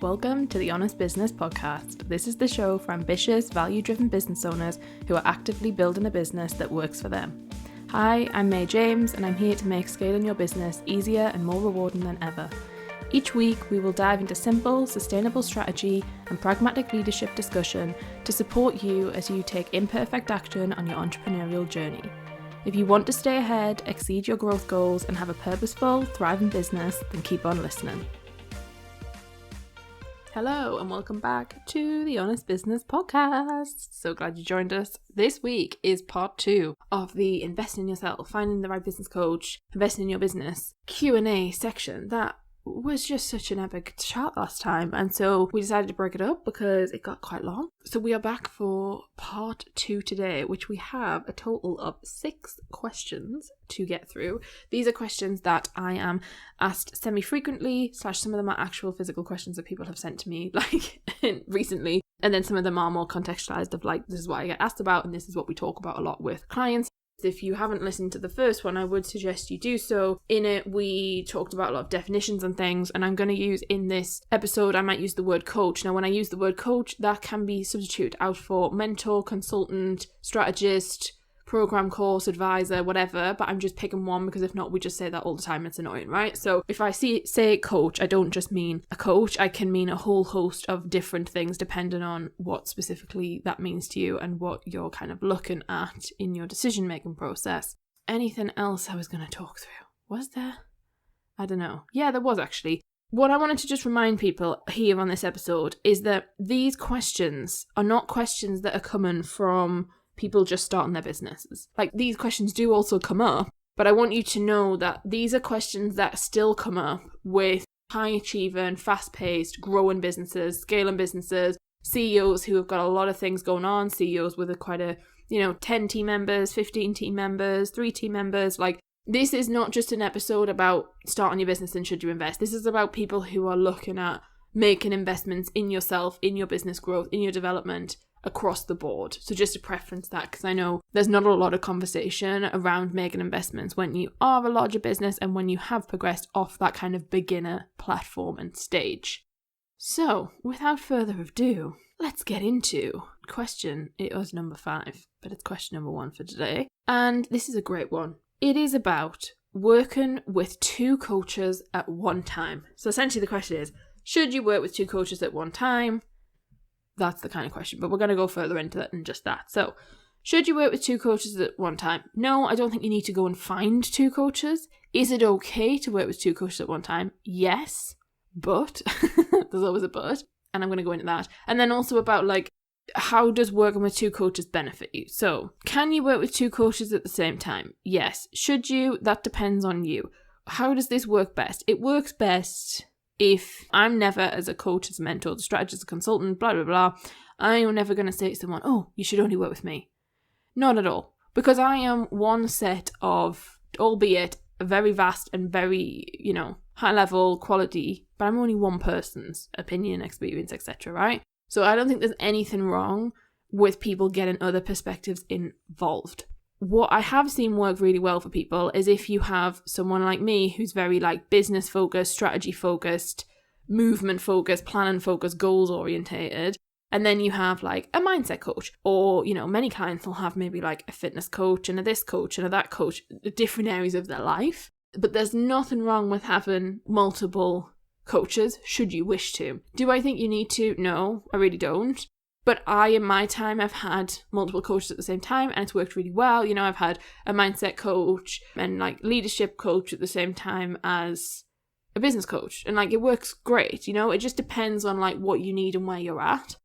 Welcome to the Honest Business Podcast. This is the show for ambitious, value-driven business owners who are actively building a business that works for them. Hi, I'm May James, and I'm here to make scaling your business easier and more rewarding than ever. Each week, we will dive into simple, sustainable strategy and pragmatic leadership discussion to support you as you take imperfect action on your entrepreneurial journey. If you want to stay ahead, exceed your growth goals, and have a purposeful, thriving business, then keep on listening. Hello and welcome back to the Honest Business Podcast. So glad you joined us. This week is part 2 of the Invest in Yourself, Finding the Right Business Coach, Investing in Your Business Q&A section. That was just such an epic chat last time, and so we decided to break it up because it got quite long. So we are back for part 2 today, which we have a total of 6 questions to get through. These are questions that I am asked semi-frequently, / some of them are actual physical questions that people have sent to me like recently, and then some of them are more contextualized of like, this is what I get asked about and this is what we talk about a lot with clients. If you haven't listened to the first one, I would suggest you do so. In it, we talked about a lot of definitions and things, and I'm going to use in this episode, I might use the word coach. Now, when I use the word coach, that can be substituted out for mentor, consultant, strategist, program, course, advisor, whatever, but I'm just picking one because if not, we just say that all the time. It's annoying, right? So if I say coach, I don't just mean a coach. I can mean a whole host of different things depending on what specifically that means to you and what you're kind of looking at in your decision-making process. Anything else I was going to talk through? Was there? I don't know. Yeah, there was actually. What I wanted to just remind people here on this episode is that these questions are not questions that are coming from people just starting their businesses. Like, these questions do also come up, but I want you to know that these are questions that still come up with high achieving, fast-paced, growing businesses, scaling businesses, CEOs who have got a lot of things going on, CEOs with quite a 10 team members, 15 team members, 3 team members. Like, this is not just an episode about starting your business and should you invest. This is about people who are looking at making investments in yourself, in your business growth, in your development, across the board. So just to preference that, because I know there's not a lot of conversation around making investments when you are a larger business and when you have progressed off that kind of beginner platform and stage. So without further ado, let's get into question. It was number 5, but it's question number 1 for today. And this is a great one. It is about working with 2 coaches at one time. So essentially the question is, should you work with 2 coaches at one time? That's the kind of question, but we're going to go further into that than just that. So, should you work with 2 coaches at one time? No, I don't think you need to go and find 2 coaches. Is it okay to work with 2 coaches at one time? Yes, but there's always a but, and I'm going to go into that. And then also about like, how does working with 2 coaches benefit you? So, can you work with 2 coaches at the same time? Yes. Should you? That depends on you. How does this work best? It works best if I'm never, as a coach, as a mentor, as a strategist, as a consultant, blah, blah, blah, I am never going to say to someone, oh, you should only work with me. Not at all. Because I am one set of, albeit a very vast and very, high level quality, but I'm only one person's opinion, experience, etc., right? So I don't think there's anything wrong with people getting other perspectives involved. What I have seen work really well for people is if you have someone like me who's very like business focused, strategy focused, movement focused, planning focused, goals orientated, and then you have like a mindset coach, or many clients will have maybe like a fitness coach and a this coach and a that coach, different areas of their life. But there's nothing wrong with having multiple coaches should you wish to. Do I think you need to? No, I really don't. But in my time, I've had multiple coaches at the same time and it's worked really well. I've had a mindset coach and like leadership coach at the same time as a business coach. And like, it works great, it just depends on like what you need and where you're at.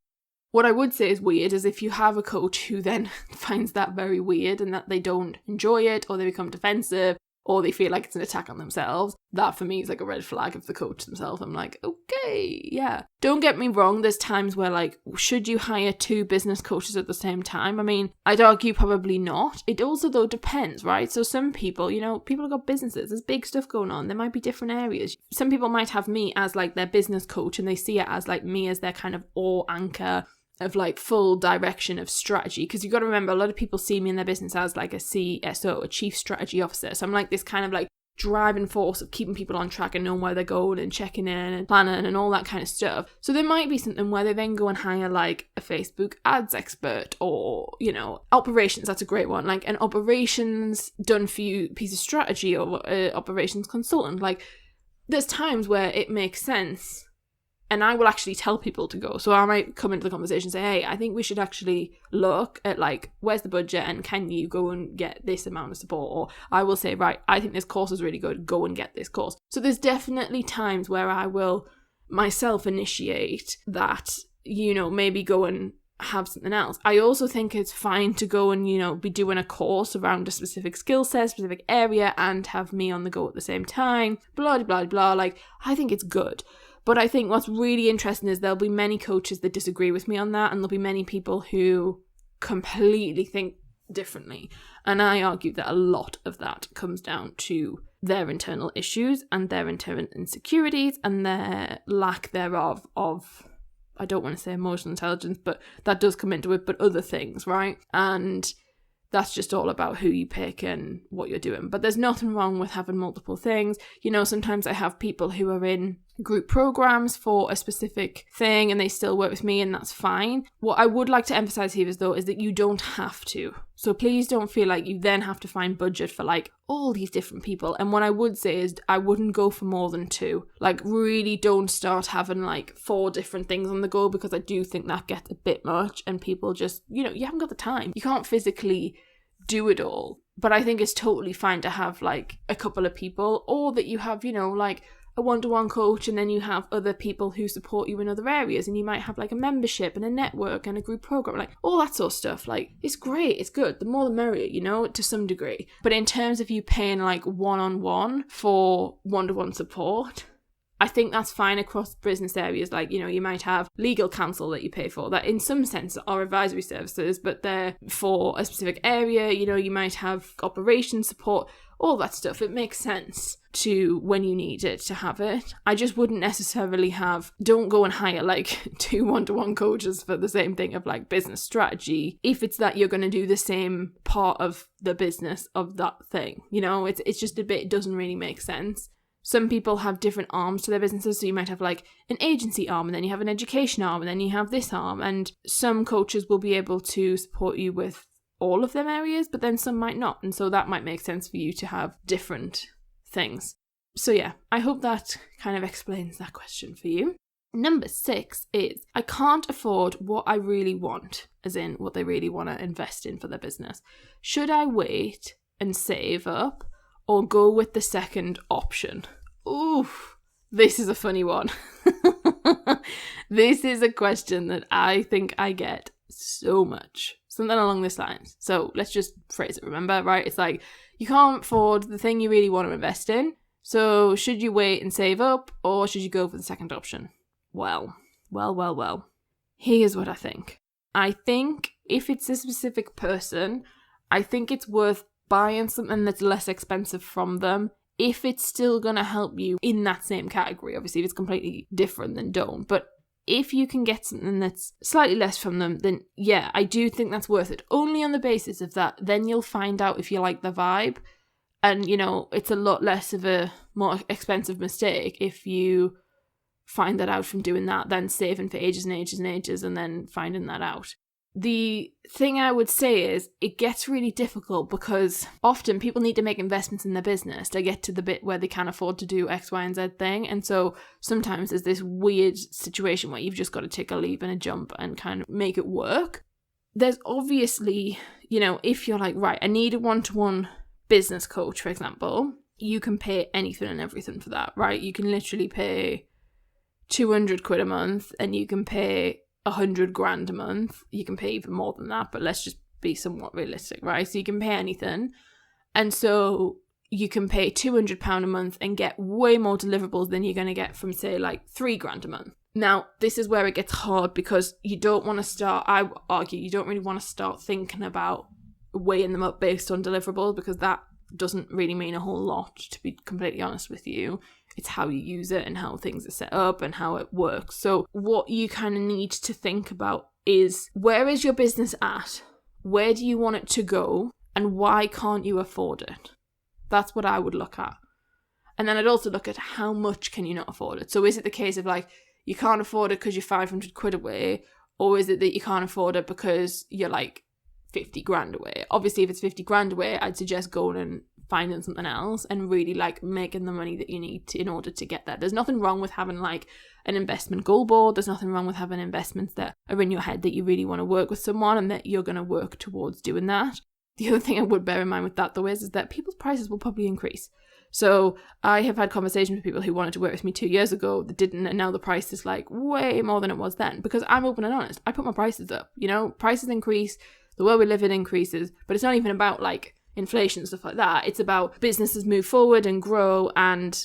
What I would say is weird is if you have a coach who then finds that very weird and that they don't enjoy it, or they become defensive, or they feel like it's an attack on themselves, that for me is like a red flag of the coach themselves. I'm like, okay, yeah. Don't get me wrong, there's times where like, should you hire 2 business coaches at the same time? I mean, I'd argue probably not. It also though depends, right? So some people, people have got businesses, there's big stuff going on, there might be different areas. Some people might have me as like their business coach and they see it as like me as their kind of anchor of like full direction of strategy, because you've got to remember a lot of people see me in their business as like a CSO, a chief strategy officer. So I'm like this kind of like driving force of keeping people on track and knowing where they're going and checking in and planning and all that kind of stuff. So there might be something where they then go and hire like a Facebook ads expert, or, you know, operations. That's a great one. Like an operations done for you piece of strategy, or operations consultant. Like there's times where it makes sense. And I will actually tell people to go. So I might come into the conversation and say, hey, I think we should actually look at like, where's the budget and can you go and get this amount of support? Or I will say, right, I think this course is really good. Go and get this course. So there's definitely times where I will myself initiate that, you know, maybe go and have something else. I also think it's fine to go and, you know, be doing a course around a specific skill set, specific area, and have me on the go at the same time. Blah, blah, blah. Like, I think it's good. But I think what's really interesting is there'll be many coaches that disagree with me on that, and there'll be many people who completely think differently. And I argue that a lot of that comes down to their internal issues and their internal insecurities and their lack thereof of, I don't want to say emotional intelligence, but that does come into it, but other things, right? And that's just all about who you pick and what you're doing. But there's nothing wrong with having multiple things. You know, sometimes I have people who are in group programs for a specific thing and they still work with me, and that's fine. What I would like to emphasize here is that you don't have to. So please don't feel like you then have to find budget for like all these different people. And what I would say is I wouldn't go for more than 2. Like really don't start having like 4 different things on the go, because I do think that gets a bit much and people just, you know, you haven't got the time. You can't physically do it all. But I think it's totally fine to have like a couple of people, or that you have, you know, like a one-to-one coach, and then you have other people who support you in other areas, and you might have like a membership and a network and a group program, like all that sort of stuff. Like it's great, it's good, the more the merrier, you know, to some degree. But in terms of you paying like one-on-one for one-to-one support, I think that's fine across business areas. Like, you know, you might have legal counsel that you pay for, that in some sense are advisory services, but they're for a specific area. You know, you might have operations support, all that stuff. It makes sense to, when you need it, to have it. I just wouldn't necessarily don't go and hire like 2 one-to-one coaches for the same thing of like business strategy, if it's that you're going to do the same part of the business of that thing. You know, it's just it doesn't really make sense. Some people have different arms to their businesses. So you might have like an agency arm, and then you have an education arm, and then you have this arm. And some coaches will be able to support you with all of them areas, but then some might not. And so that might make sense for you to have different things. So yeah, I hope that kind of explains that question for you. Number 6 is I can't afford what I really want, as in what they really want to invest in for their business. Should I wait and save up, or go with the second option? Ooh, this is a funny one. This is a question that I think I get so much. Something along this lines. So let's just phrase it, remember, right? It's like, you can't afford the thing you really want to invest in. So should you wait and save up, or should you go for the second option? Well. Here's what I think. I think if it's a specific person, I think it's worth buying something that's less expensive from them, if it's still going to help you in that same category. Obviously, if it's completely different, then don't. But if you can get something that's slightly less from them, then yeah, I do think that's worth it. Only on the basis of that, then you'll find out if you like the vibe. And, you know, it's a lot less of a more expensive mistake if you find that out from doing that than saving for ages and ages and ages and then finding that out. The thing I would say is it gets really difficult because often people need to make investments in their business to get to the bit where they can afford to do X, Y, and Z thing. And so sometimes there's this weird situation where you've just got to take a leap and a jump and kind of make it work. There's obviously, you know, if you're like, right, I need a one-to-one business coach, for example, you can pay anything and everything for that, right? You can literally pay 200 quid a month, and you can pay 100 grand a month. You can pay even more than that, but let's just be somewhat realistic, right? So you can pay anything. And so you can pay £200 a month and get way more deliverables than you're going to get from, say, like 3 grand a month. Now, this is where it gets hard because you don't want to start, I argue, you don't really want to start thinking about weighing them up based on deliverables, because that doesn't really mean a whole lot, to be completely honest with you. It's how you use it and how things are set up and how it works. So what you kind of need to think about is, where is your business at? Where do you want it to go? And why can't you afford it? That's what I would look at. And then I'd also look at how much can you not afford it. So is it the case of like, you can't afford it because you're 500 quid away, or is it that you can't afford it because you're like 50 grand away? Obviously, if it's 50 grand away, I'd suggest going and finding something else and really like making the money that you need to, in order to get there. There's nothing wrong with having like an investment goal board. There's nothing wrong with having investments that are in your head that you really want to work with someone and that you're going to work towards doing that. The other thing I would bear in mind with that though is that people's prices will probably increase. So I have had conversations with people who wanted to work with me 2 years ago that didn't, and now the price is like way more than it was then, because I'm open and honest. I put my prices up, you know, prices increase, the world we live in increases, but it's not even about like inflation and stuff like that. It's about businesses move forward and grow and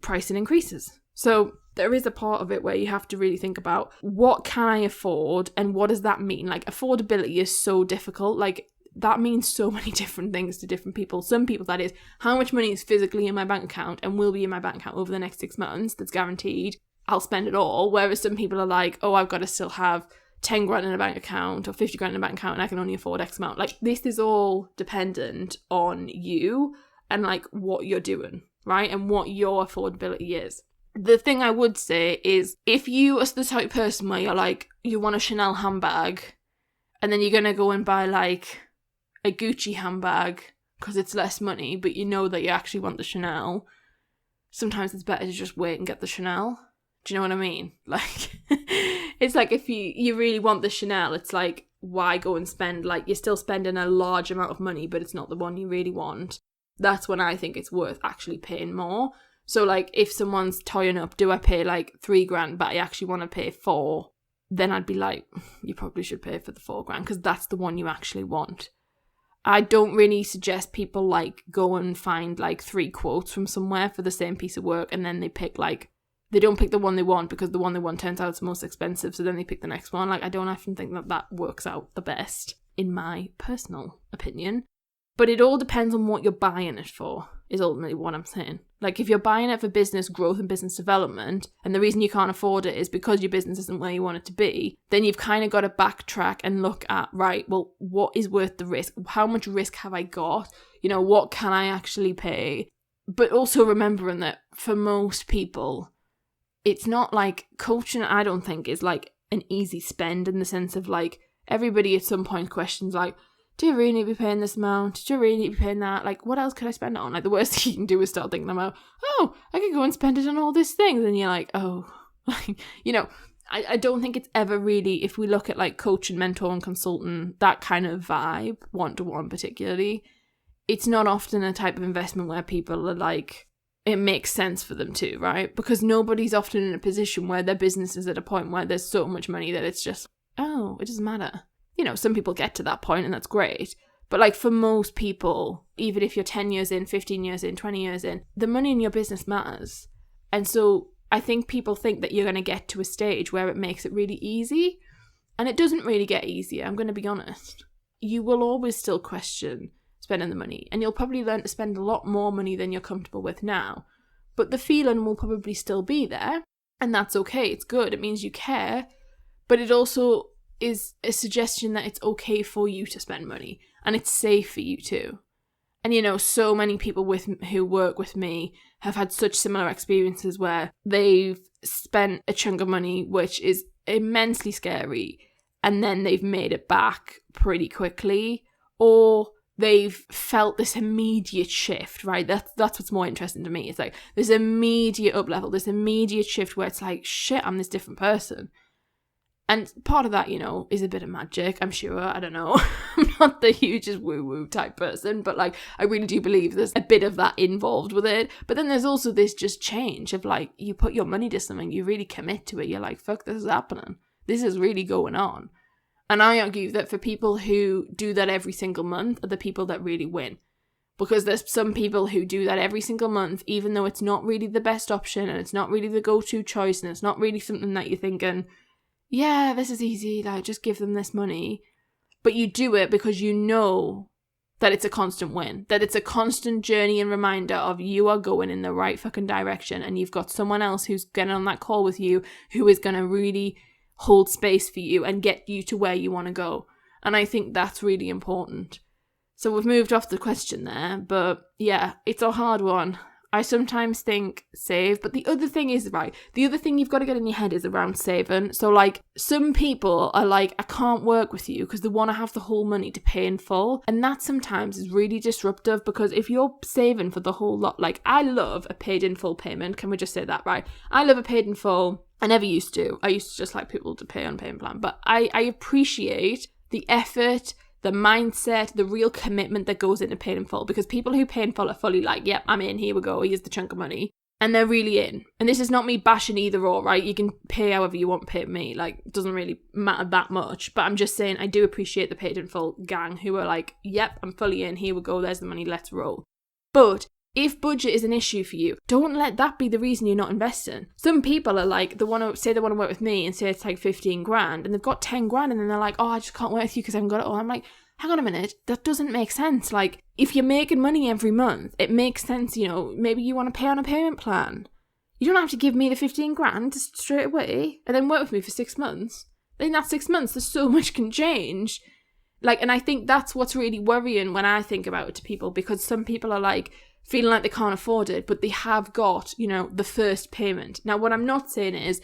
pricing increases. So there is a part of it where you have to really think about what can I afford and what does that mean? Like affordability is so difficult. Like that means so many different things to different people. Some people, that is, how much money is physically in my bank account and will be in my bank account over the next 6 months that's guaranteed. I'll spend it all. Whereas some people are like, oh, I've got to still have 10 grand in a bank account or 50 grand in a bank account and I can only afford X amount. Like this is all dependent on you and like what you're doing, right? And what your affordability is. The thing I would say is if you are the type of person where you're like, you want a Chanel handbag and then you're going to go and buy like a Gucci handbag because it's less money, but you know that you actually want the Chanel, sometimes it's better to just wait and get the Chanel. Do you know what I mean? Like, it's like if you really want the Chanel, it's like, why go and spend, like, you're still spending a large amount of money, but it's not the one you really want. That's when I think it's worth actually paying more. So, like, if someone's toying up, do I pay, like, 3 grand, but I actually want to pay 4, then I'd be like, you probably should pay for the 4 grand, because that's the one you actually want. I don't really suggest people, like, go and find, like, 3 quotes from somewhere for the same piece of work, and then they pick, like, they don't pick the one they want because the one they want turns out it's most expensive, so then they pick the next one. Like, I don't often think that that works out the best, in my personal opinion. But it all depends on what you're buying it for, is ultimately what I'm saying. Like, if you're buying it for business growth and business development, and the reason you can't afford it is because your business isn't where you want it to be, then you've kind of got to backtrack and look at, right, well, what is worth the risk? How much risk have I got? You know, what can I actually pay? But also remembering that for most people, it's not like coaching, I don't think, is like an easy spend in the sense of like everybody at some point questions like, do you really need to be paying this amount? Do you really need to be paying that? Like, what else could I spend it on? Like, the worst thing you can do is start thinking about, oh, I could go and spend it on all these things. And you're like, oh, like, you know, I don't think it's ever really, if we look at like coach and mentor and consultant, that kind of vibe, one-to-one particularly, it's not often a type of investment where people are like, it makes sense for them to, right? Because nobody's often in a position where their business is at a point where there's so much money that it's just, oh, it doesn't matter. You know, some people get to that point and that's great. But like for most people, even if you're 10 years in, 15 years in, 20 years in, the money in your business matters. And so I think people think that you're going to get to a stage where it makes it really easy. And it doesn't really get easier, I'm going to be honest. You will always still question spending the money. And you'll probably learn to spend a lot more money than you're comfortable with now. But the feeling will probably still be there. And that's okay. It's good. It means you care. But it also is a suggestion that it's okay for you to spend money and it's safe for you too. And you know, so many people who work with me have had such similar experiences where they've spent a chunk of money which is immensely scary and then they've made it back pretty quickly, or they've felt this immediate shift, right? That's what's more interesting to me. It's like this immediate up level, this immediate shift where it's like, shit, I'm this different person. And part of that, you know, is a bit of magic, I'm sure. I don't know. I'm not the hugest woo-woo type person, but like, I really do believe there's a bit of that involved with it. But then there's also this just change of like, you put your money to something, you really commit to it. You're like, fuck, this is happening. This is really going on. And I argue that for people who do that every single month are the people that really win. Because there's some people who do that every single month, even though it's not really the best option and it's not really the go-to choice and it's not really something that you're thinking, yeah, this is easy, like, just give them this money. But you do it because you know that it's a constant win, that it's a constant journey and reminder of you are going in the right fucking direction and you've got someone else who's getting on that call with you who is going to really hold space for you and get you to where you want to go. And I think that's really important. So we've moved off the question there, but yeah, it's a hard one. I sometimes think save, but the other thing is, right, the other thing you've got to get in your head is around saving. So like some people are like, I can't work with you because they want to have the whole money to pay in full. And that sometimes is really disruptive, because if you're saving for the whole lot, like I love a paid in full payment. Can we just say that, right? I love a paid in full. I never used to. I used to just like people to pay on payment plan. But I appreciate the effort, the mindset, the real commitment that goes into paying in full, because people who pay in full are fully like, yep, I'm in, here we go, here's the chunk of money. And they're really in. And this is not me bashing either or, right? You can pay however you want to pay me. Like, it doesn't really matter that much. But I'm just saying, I do appreciate the paid in full gang who are like, yep, I'm fully in, here we go, there's the money, let's roll. But if budget is an issue for you, don't let that be the reason you're not investing. Some people are like, they want to work with me and say it's like 15 grand and they've got 10 grand and then they're like, oh, I just can't work with you because I haven't got it all. I'm like, hang on a minute, that doesn't make sense. Like, if you're making money every month, it makes sense, you know, maybe you want to pay on a payment plan. You don't have to give me the 15 grand straight away and then work with me for 6 months. In that 6 months, there's so much can change. Like, and I think that's what's really worrying when I think about it to people, because some people are like, feeling like they can't afford it, but they have got, you know, the first payment. Now, what I'm not saying is,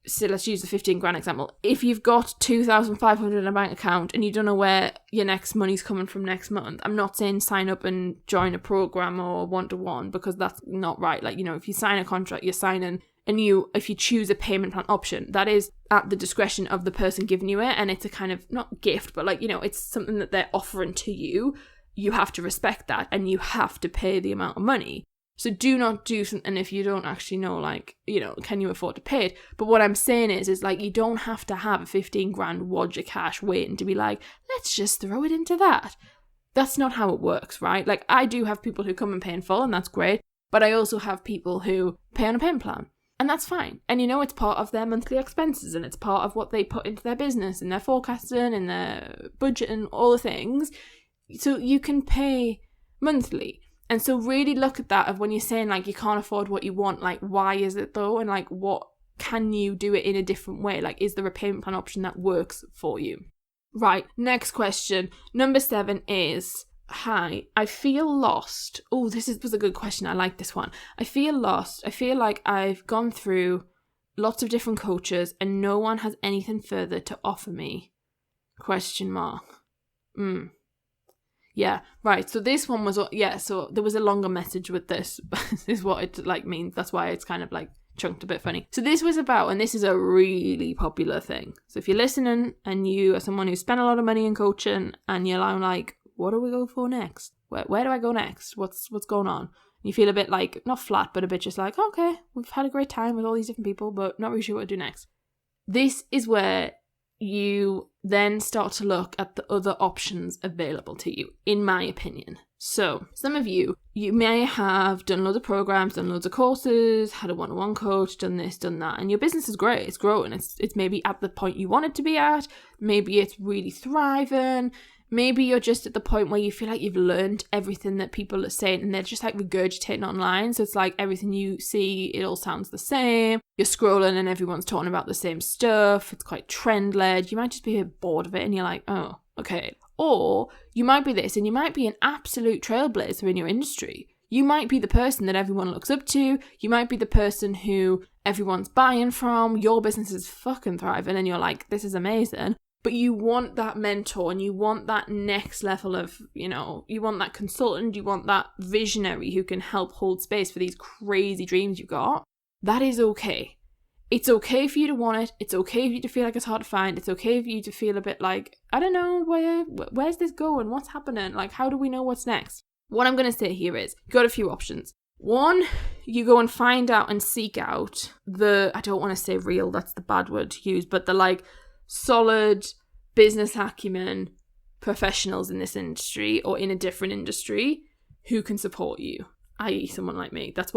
so let's use the 15 grand example. If you've got 2,500 in a bank account and you don't know where your next money's coming from next month, I'm not saying sign up and join a program or one-to-one, because that's not right. Like, you know, if you sign a contract, you're signing, and if you choose a payment plan option, that is at the discretion of the person giving you it, and it's a kind of, not gift, but like, you know, it's something that they're offering to you. You have to respect that, and you have to pay the amount of money. So do not do something if you don't actually know, like, you know, can you afford to pay it? But what I'm saying is like, you don't have to have a 15 grand wad of cash waiting to be like, let's just throw it into that. That's not how it works, right? Like, I do have people who come and pay in full, and that's great. But I also have people who pay on a payment plan, and that's fine. And, you know, it's part of their monthly expenses, and it's part of what they put into their business and their forecasting and their budget and all the things. So you can pay monthly. And so really look at that of when you're saying like you can't afford what you want, like why is it though? And like what can you do it in a different way? Like, is there a payment plan option that works for you? Right, next question. Number 7 is, hi, I feel lost. Oh, was a good question. I like this one. I feel lost. I feel like I've gone through lots of different coaches and no one has anything further to offer me. ? Yeah, right. So this one was, so there was a longer message with this, is what it like means. That's why it's kind of like chunked a bit funny. So this was about, and this is a really popular thing. So if you're listening and you are someone who spent a lot of money in coaching and you're like, what do we go for next? Where do I go next? What's going on? And you feel a bit like, not flat, but a bit just like, okay, we've had a great time with all these different people, but not really sure what to do next. This is where you then start to look at the other options available to you, in my opinion. So some of you may have done loads of programs, done loads of courses, had a one-on-one coach, done this, done that, and your business is great, it's growing, it's maybe at the point you want it to be at, maybe it's really thriving, maybe you're just at the point where you feel like you've learned everything that people are saying and they're just like regurgitating online. So it's like everything you see, it all sounds the same. You're scrolling and everyone's talking about the same stuff. It's quite trend-led. You might just be a bit bored of it and you're like, oh, okay. Or you might be this and you might be an absolute trailblazer in your industry. You might be the person that everyone looks up to. You might be the person who everyone's buying from. Your business is fucking thriving and you're like, this is amazing. But you want that mentor and you want that next level of, you know, you want that consultant, you want that visionary who can help hold space for these crazy dreams you've got. That is okay. It's okay for you to want it. It's okay for you to feel like it's hard to find. It's okay for you to feel a bit like, I don't know, where's this going? What's happening? Like, how do we know what's next? What I'm going to say here is, you've got a few options. One, you go and find out and seek out I don't want to say real, that's the bad word to use, but the like, solid business acumen professionals in this industry or in a different industry who can support you, i.e. someone like me. That's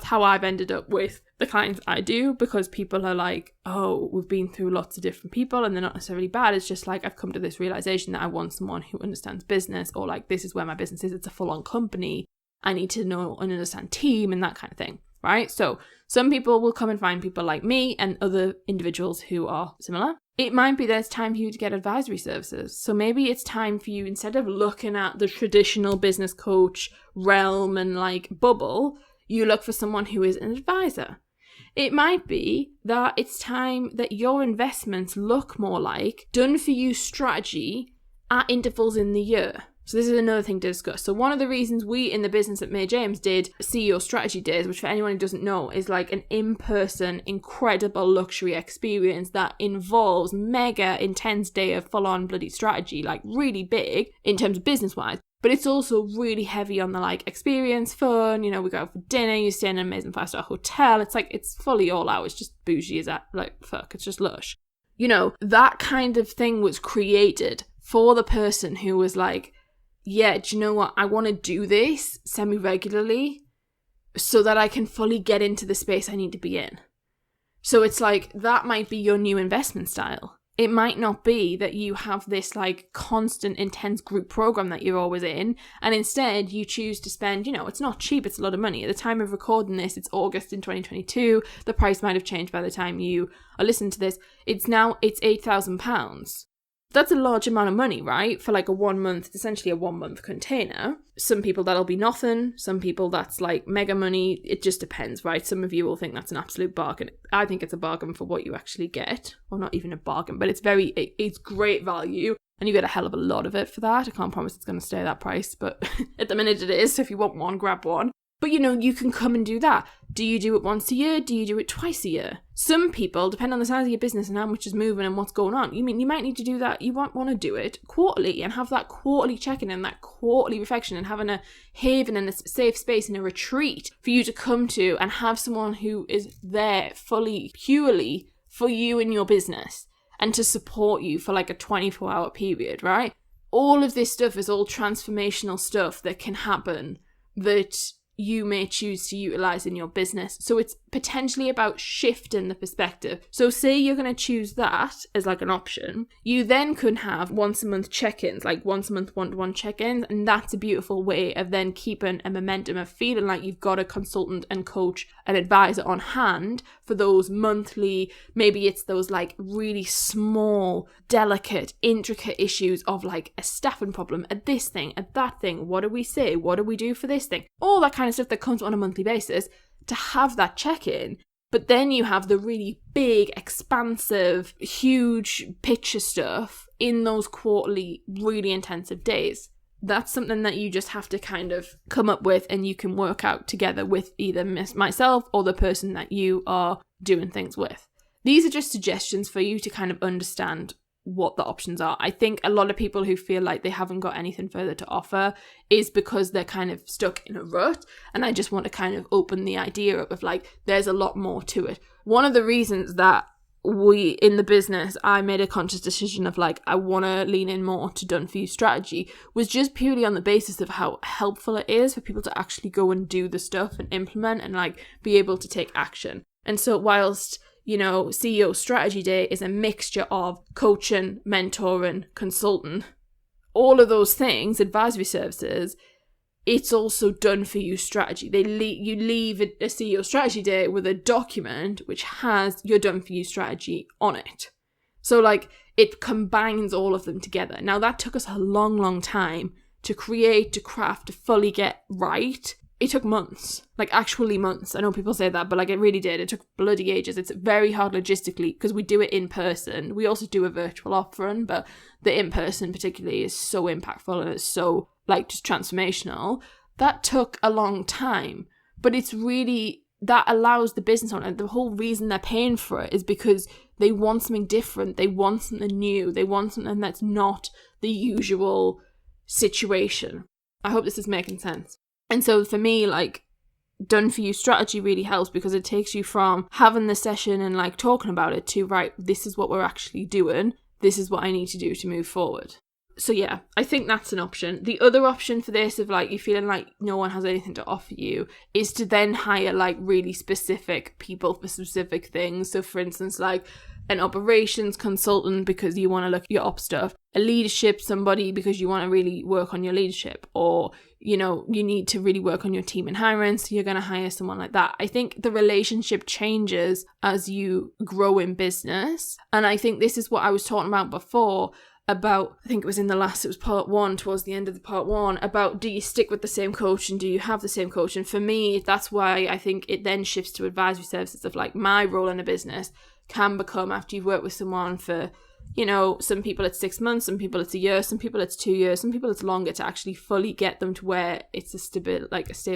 how I've ended up with the clients I do, because people are like, oh, we've been through lots of different people and they're not necessarily bad. It's just like, I've come to this realization that I want someone who understands business, or like, this is where my business is. It's a full-on company. I need to know and understand team and that kind of thing. Right? So some people will come and find people like me and other individuals who are similar. It might be that it's time for you to get advisory services. So maybe it's time for you, instead of looking at the traditional business coach realm and like bubble, you look for someone who is an advisor. It might be that it's time that your investments look more like done-for-you strategy at intervals in the year. So this is another thing to discuss. So one of the reasons we in the business at May James did CEO strategy days, which for anyone who doesn't know is like an in-person, incredible luxury experience that involves mega intense day of full-on bloody strategy, like really big in terms of business-wise. But it's also really heavy on the like experience, fun, we go out for dinner, you stay in an amazing 5-star hotel. It's like, it's fully all out. It's just bougie as that, like, fuck, it's just lush. That kind of thing was created for the person who was like, yeah, do you know what? I want to do this semi-regularly so that I can fully get into the space I need to be in. So it's like, that might be your new investment style. It might not be that you have this like constant intense group program that you're always in, and instead you choose to spend, it's not cheap, it's a lot of money. At the time of recording this, it's August in 2022. The price might have changed by the time you are listening to this. It's £8,000. That's a large amount of money, right? For like a 1 month, essentially a 1 month container. Some people that'll be nothing. Some people that's like mega money. It just depends, right? Some of you will think that's an absolute bargain. I think it's a bargain for what you actually get. Or not even a bargain, but it's great value. And you get a hell of a lot of it for that. I can't promise it's going to stay that price, but at the minute it is. So if you want one, grab one. But you can come and do that. Do you do it once a year? Do you do it twice a year? Some people, depending on the size of your business and how much is moving and what's going on, you might need to do that. You want to do it quarterly and have that quarterly check-in and that quarterly reflection and having a haven and a safe space and a retreat for you to come to and have someone who is there fully, purely for you and your business and to support you for like a 24-hour period, right? All of this stuff is all transformational stuff that can happen that you may choose to utilize in your business. So it's potentially about shifting the perspective. So say you're going to choose that as like an option. You then could have once a month check-ins, like once a month one-to-one check-ins. And that's a beautiful way of then keeping a momentum of feeling like you've got a consultant and coach and advisor on hand for those monthly, maybe it's those like really small, delicate, intricate issues of like a staffing problem, at this thing, at that thing. What do we say? What do we do for this thing? All that kind of stuff that comes on a monthly basis, to have that check-in. But then you have the really big, expansive, huge picture stuff in those quarterly, really intensive days. That's something that you just have to kind of come up with, and you can work out together with either myself or the person that you are doing things with. These are just suggestions for you to kind of understand what the options are. I think a lot of people who feel like they haven't got anything further to offer is because they're kind of stuck in a rut, and I just want to kind of open the idea up of like, there's a lot more to it. One of the reasons that in the business, I made a conscious decision of like, I want to lean in more to done for you strategy was just purely on the basis of how helpful it is for people to actually go and do the stuff and implement and like be able to take action. And so whilst CEO Strategy Day is a mixture of coaching, mentoring, consulting, all of those things, advisory services, it's also done for you strategy. You leave a CEO Strategy Day with a document which has your done for you strategy on it. So like it combines all of them together. Now that took us a long, long time to create, to craft, to fully get right. It took months, like actually months. I know people say that, but like it really did. It took bloody ages. It's very hard logistically because we do it in person. We also do a virtual offering, but the in-person particularly is so impactful and it's so like just transformational. That took a long time, but it's really, that allows the business owner, the whole reason they're paying for it is because they want something different. They want something new. They want something that's not the usual situation. I hope this is making sense. And so for me, like, done for you strategy really helps because it takes you from having the session and like talking about it to, right, this is what we're actually doing. This is what I need to do to move forward. So yeah, I think that's an option. The other option for this, of like you feeling like no one has anything to offer you, is to then hire like really specific people for specific things. So for instance, like an operations consultant because you want to look at your ops stuff, a leadership somebody because you want to really work on your leadership, or you need to really work on your team and hiring, so you're going to hire someone like that. I think the relationship changes as you grow in business, and I think this is what I was talking about before about, I think it was part 1, towards the end of the part 1, about do you stick with the same coach and do you have the same coach? And for me, that's why I think it then shifts to advisory services of like my role in a business can become, after you've worked with someone for, you know, some people it's 6 months, some people it's a year, some people it's 2 years, some people it's longer, to actually fully get them to where it's a stable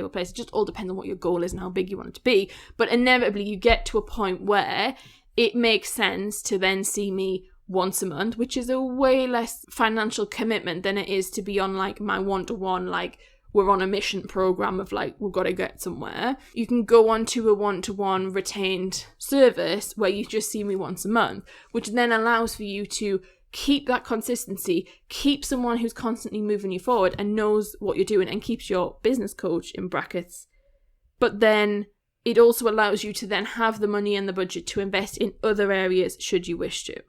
place. It just all depends on what your goal is and how big you want it to be. But inevitably you get to a point where it makes sense to then see me once a month, which is a way less financial commitment than it is to be on like my one-to-one, like we're on a mission program of like, we've got to get somewhere. You can go on to a one-to-one retained service where you just see me once a month, which then allows for you to keep that consistency, keep someone who's constantly moving you forward and knows what you're doing, and keeps your business coach in brackets. But then it also allows you to then have the money and the budget to invest in other areas should you wish to.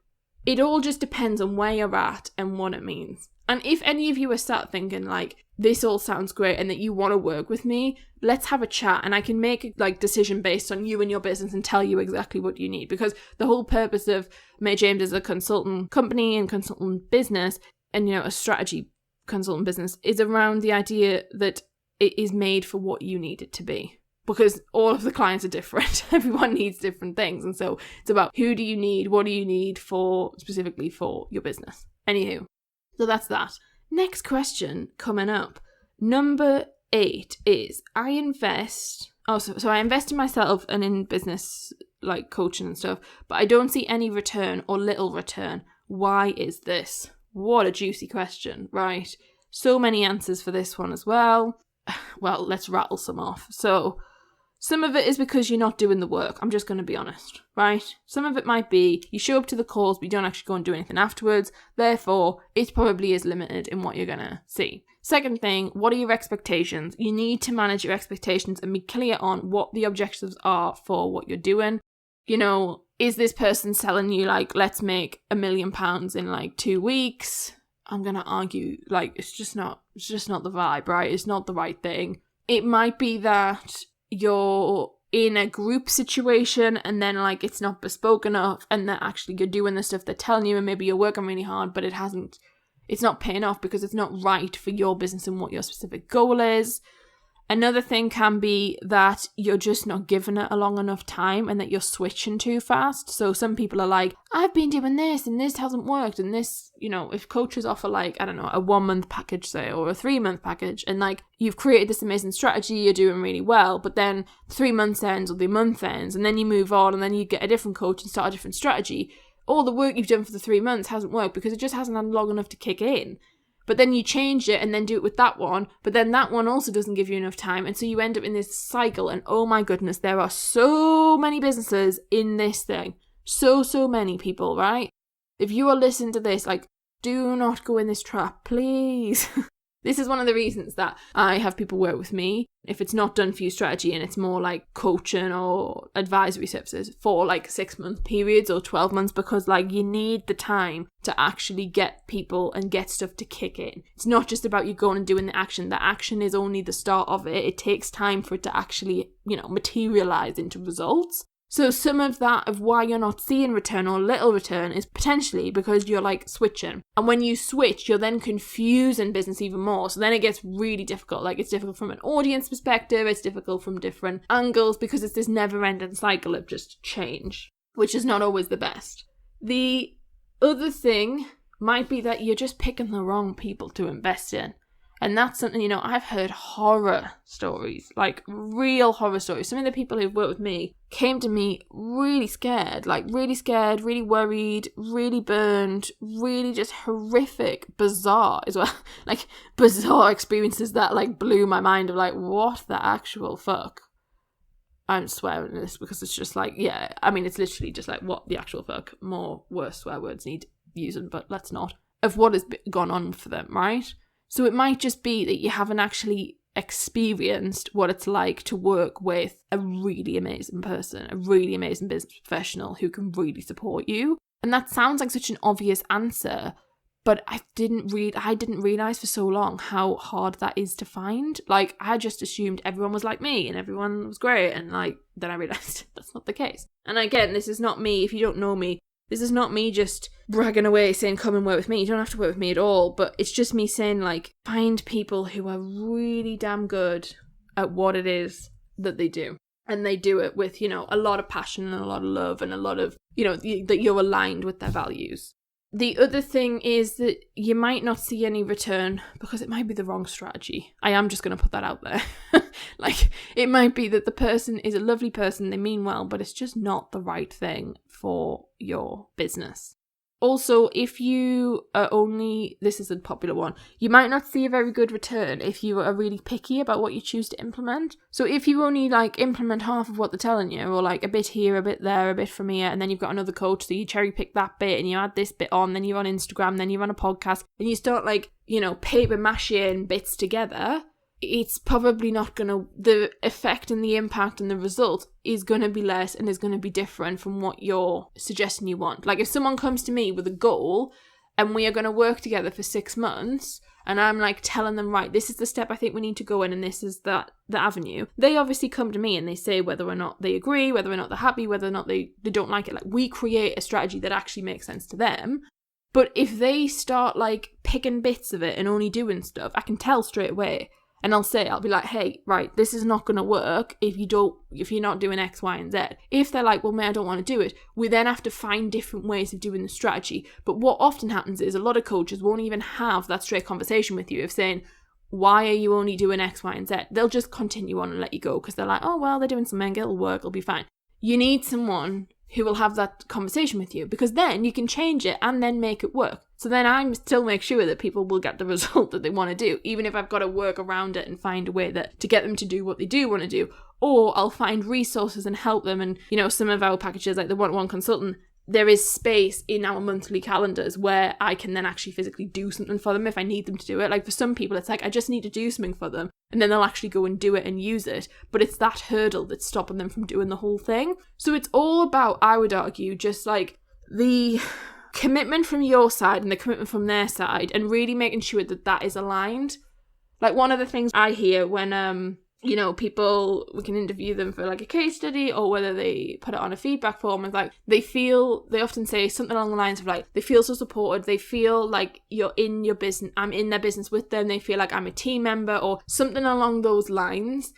It all just depends on where you're at and what it means. And if any of you are sat thinking like, this all sounds great and that you want to work with me, let's have a chat and I can make a like decision based on you and your business and tell you exactly what you need. Because the whole purpose of May James as a consultant company and consultant business, and you know, a strategy consultant business, is around the idea that it is made for what you need it to be. Because all of the clients are different. Everyone needs different things. And so it's about who do you need, what do you need for specifically for your business. Anywho, so that's that. Next question coming up. Number 8 is I invest in myself and in business like coaching and stuff, but I don't see any return or little return. Why is this? What a juicy question, right? So many answers for this one as well. Well, let's rattle some off. So some of it is because you're not doing the work. I'm just going to be honest, right? Some of it might be you show up to the calls, but you don't actually go and do anything afterwards. Therefore, it probably is limited in what you're going to see. Second thing, what are your expectations? You need to manage your expectations and be clear on what the objectives are for what you're doing. You know, is this person selling you like, let's make £1 million in like 2 weeks? I'm going to argue like, it's just not the vibe, right? It's not the right thing. It might be that you're in a group situation and then like it's not bespoke enough and that actually you're doing the stuff they're telling you and maybe you're working really hard, but it's not paying off because it's not right for your business and what your specific goal is. Another thing can be that you're just not giving it a long enough time and that you're switching too fast. So some people are like, I've been doing this and this hasn't worked. And this, you know, if coaches offer like, I don't know, a 1-month package, say, or a 3-month package, and like you've created this amazing strategy, you're doing really well, but then 3 months ends or the month ends and then you move on and then you get a different coach and start a different strategy. All the work you've done for the 3 months hasn't worked because it just hasn't had long enough to kick in. But then you change it and then do it with that one. But then that one also doesn't give you enough time. And so you end up in this cycle. And oh my goodness, there are so many businesses in this thing. So many people, right? If you are listening to this, like, do not go in this trap, please. This is one of the reasons that I have people work with me if it's not done for you strategy and it's more like coaching or advisory services for like 6-month periods or 12 months, because like you need the time to actually get people and get stuff to kick in. It's not just about you going and doing the action. The action is only the start of it. It takes time for it to actually, you know, materialize into results. So some of that of why you're not seeing return or little return is potentially because you're like switching. And when you switch, you're then confusing business even more. So then it gets really difficult. Like it's difficult from an audience perspective. It's difficult from different angles because it's this never-ending cycle of just change, which is not always the best. The other thing might be that you're just picking the wrong people to invest in. And that's something, you know, I've heard horror stories, like real horror stories. Some of the people who've worked with me came to me really scared, really worried, really burned, really just horrific, bizarre as well. Like bizarre experiences that like blew my mind of like, what the actual fuck? I'm swearing this because it's just like, yeah, I mean, it's literally just like, what the actual fuck? More worse swear words need using, but let's not. Of what has gone on for them, right? So it might just be that you haven't actually experienced what it's like to work with a really amazing person, a really amazing business professional who can really support you. And that sounds like such an obvious answer, but I didn't realize for so long how hard that is to find. Like I just assumed everyone was like me and everyone was great, and like then I realized that's not the case. And again, this is not me. If you don't know me, This is not me just bragging away saying, come and work with me. You don't have to work with me at all. But it's just me saying, like, find people who are really damn good at what it is that they do. And they do it with, a lot of passion and a lot of love and a lot of, that you're aligned with their values. The other thing is that you might not see any return because it might be the wrong strategy. I am just going to put that out there. Like, it might be that the person is a lovely person, they mean well, but it's just not the right thing for your business. Also, if you are this is a popular one, you might not see a very good return if you are really picky about what you choose to implement. So if you only implement half of what they're telling you, or a bit here, a bit there, a bit from here, and then you've got another coach, so you cherry pick that bit and you add this bit on, then you're on Instagram, then you're on a podcast, and you start paper mashing bits together, it's probably not the effect and the impact and the result is going to be less and is going to be different from what you're suggesting you want. Like, if someone comes to me with a goal and we are going to work together for 6 months and I'm telling them, right, this is the step I think we need to go in and this is the avenue, they obviously come to me and they say whether or not they agree, whether or not they're happy, whether or not they don't like it. We create a strategy that actually makes sense to them. But if they start picking bits of it and only doing stuff, I can tell straight away. And I'll be like, hey, right, this is not going to work if you're not doing X, Y, and Z. If they're like, well, mate, I don't want to do it, we then have to find different ways of doing the strategy. But what often happens is a lot of coaches won't even have that straight conversation with you of saying, why are you only doing X, Y, and Z? They'll just continue on and let you go because they're like, oh, well, they're doing something, it'll work, it'll be fine. You need someone who will have that conversation with you because then you can change it and then make it work. So then I still make sure that people will get the result that they want to do, even if I've got to work around it and find a way to get them to do what they do want to do. Or I'll find resources and help them. And, some of our packages, like the one-on-one consultant, there is space in our monthly calendars where I can then actually physically do something for them if I need them to do it. Like, for some people, it's I just need to do something for them, and then they'll actually go and do it and use it. But it's that hurdle that's stopping them from doing the whole thing. So it's all about, I would argue, just the commitment from your side and the commitment from their side, and really making sure that is aligned. One of the things I hear when people, we can interview them for a case study, or whether they put it on a feedback form, is they often say something along the lines of they feel so supported, they feel like you're in your business, I'm in their business with them, they feel like I'm a team member, or something along those lines.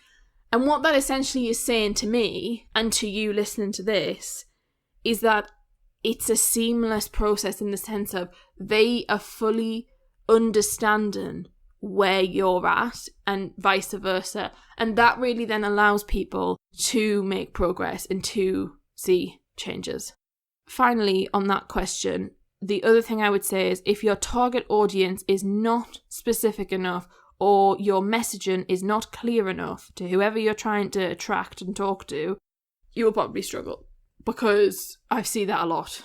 And what that essentially is saying to me, and to you listening to this, is that it's a seamless process in the sense of they are fully understanding where you're at and vice versa. And that really then allows people to make progress and to see changes. Finally, on that question, the other thing I would say is if your target audience is not specific enough or your messaging is not clear enough to whoever you're trying to attract and talk to, you will probably struggle. Because I see that a lot.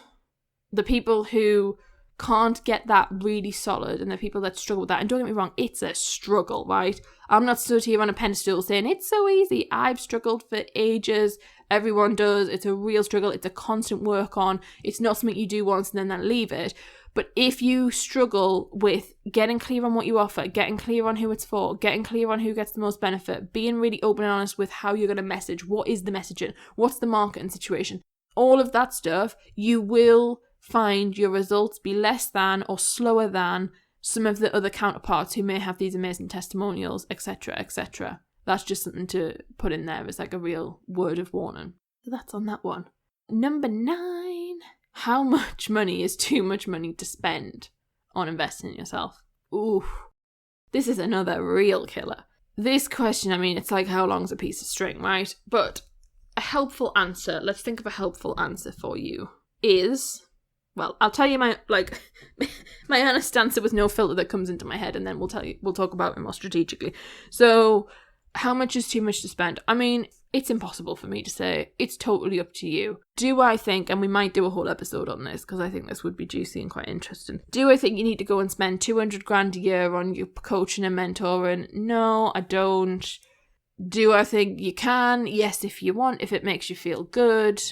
The people who can't get that really solid and the people that struggle with that, and don't get me wrong, it's a struggle, right? I'm not stood here on a pedestal saying it's so easy. I've struggled for ages. Everyone does. It's a real struggle. It's a constant work on. It's not something you do once and then leave it. But if you struggle with getting clear on what you offer, getting clear on who it's for, getting clear on who gets the most benefit, being really open and honest with how you're going to message, what is the messaging, what's the marketing situation, all of that stuff, you will find your results be less than or slower than some of the other counterparts who may have these amazing testimonials, etc., etc. That's just something to put in there as a real word of warning. So that's on that one. Number 9. How much money is too much money to spend on investing in yourself? Ooh, this is another real killer. This question, it's how long's a piece of string, right? But a helpful answer, let's think of a helpful answer for you, is, well, I'll tell you my honest answer with no filter that comes into my head, and then we'll talk about it more strategically. So, how much is too much to spend? It's impossible for me to say. It's totally up to you. Do I think, and we might do a whole episode on this because I think this would be juicy and quite interesting. Do I think you need to go and spend 200 grand a year on your coaching and mentoring? No, I don't. Do I think you can? Yes, if you want, if it makes you feel good.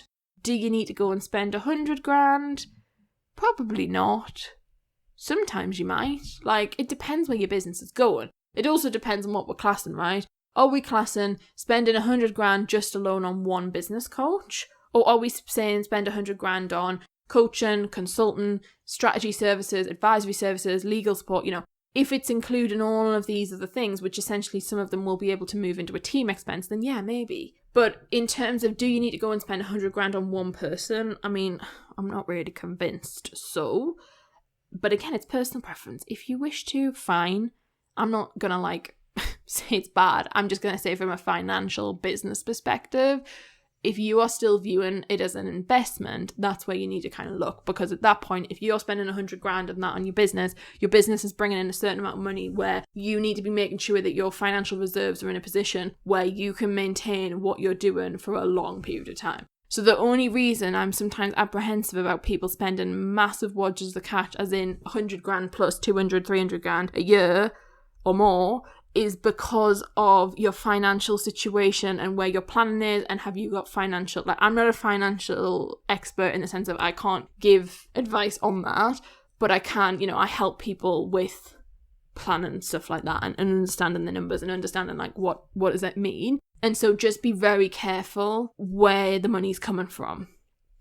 Do you need to go and spend 100 grand? Probably not. Sometimes you might. It depends where your business is going. It also depends on what we're classing, right? Are we classing spending 100 grand just alone on one business coach? Or are we saying spend 100 grand on coaching, consulting, strategy services, advisory services, legal support, if it's including all of these other things, which essentially some of them will be able to move into a team expense, then yeah, maybe. But in terms of, do you need to go and spend 100 grand on one person? I mean, I'm not really convinced. So, but again, it's personal preference. If you wish to, fine. I'm not gonna say it's bad. I'm just gonna say from a financial business perspective, if you are still viewing it as an investment, that's where you need to kind of look. Because at that point, if you're spending 100 grand on that on your business is bringing in a certain amount of money where you need to be making sure that your financial reserves are in a position where you can maintain what you're doing for a long period of time. So the only reason I'm sometimes apprehensive about people spending massive wads of cash, as in 100 grand plus 200, 300 grand a year or more, is because of your financial situation and where your planning is, and have you got financial, I'm not a financial expert in the sense of I can't give advice on that, but I can, I help people with planning and stuff like that, and understanding the numbers and understanding what does that mean. And so just be very careful where the money's coming from.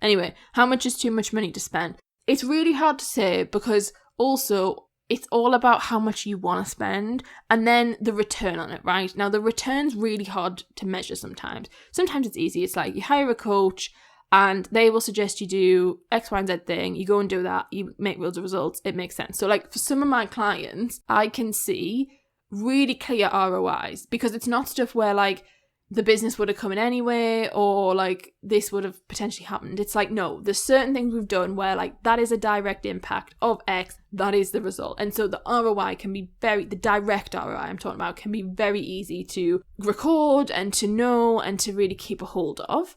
Anyway, how much is too much money to spend? It's really hard to say, because also it's all about how much you want to spend and then the return on it, right? Now, the return's really hard to measure sometimes. Sometimes it's easy. It's like you hire a coach and they will suggest you do X, Y, and Z thing. You go and do that. You make loads of results. It makes sense. So for some of my clients, I can see really clear ROIs, because it's not stuff where the business would have come in anyway, or this would have potentially happened. It's no, there's certain things we've done where that is a direct impact of X, that is the result. And so the ROI can be the direct ROI I'm talking about can be very easy to record and to know and to really keep a hold of.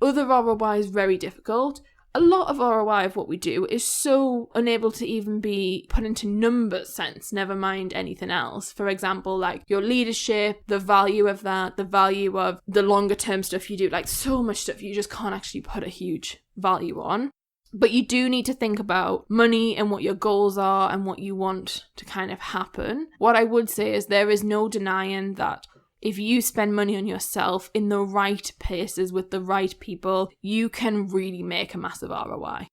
Other ROI is very difficult. A lot of ROI of what we do is so unable to even be put into numbers sense, never mind anything else. For example, your leadership, the value of that, the value of the longer term stuff you do, so much stuff you just can't actually put a huge value on. But you do need to think about money and what your goals are and what you want to kind of happen. What I would say is there is no denying that if you spend money on yourself in the right places with the right people, you can really make a massive ROI.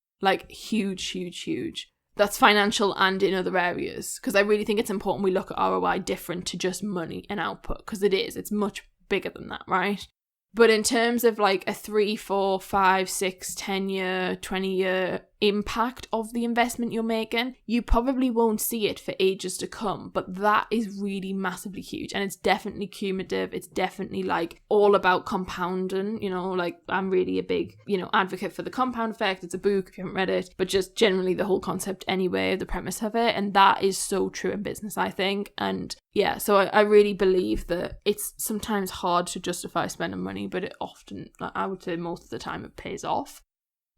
Huge, huge, huge. That's financial and in other areas. Because I really think it's important we look at ROI different to just money and output. Because it's much bigger than that, right? But in terms of a 3, 4, 5, 6, 10 year, 20 year impact of the investment you're making, you probably won't see it for ages to come. But that is really massively huge. And it's definitely cumulative. It's definitely all about compounding, I'm really a big, advocate for the compound effect. It's a book if you haven't read it, but just generally the whole concept anyway, the premise of it. And that is so true in business, I think. And yeah, so I really believe that it's sometimes hard to justify spending money, but it often, I would say most of the time, it pays off,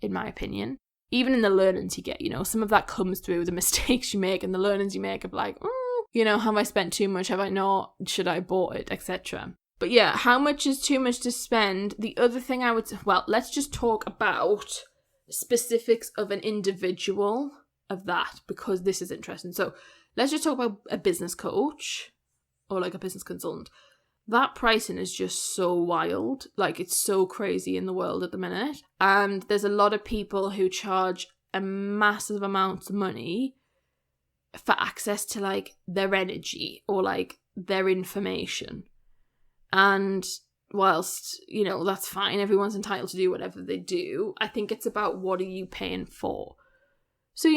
in my opinion. Even in the learnings you get, some of that comes through the mistakes you make and the learnings you make of have I spent too much? Have I not? Should I bought it? Etc. But yeah, how much is too much to spend? The other thing I would say, let's just talk about specifics of an individual of that, because this is interesting. So let's just talk about a business coach or a business consultant. That pricing is just so wild. It's so crazy in the world at the minute. And there's a lot of people who charge a massive amount of money for access to their energy or their information. And whilst, that's fine, everyone's entitled to do whatever they do, I think it's about what are you paying for. So,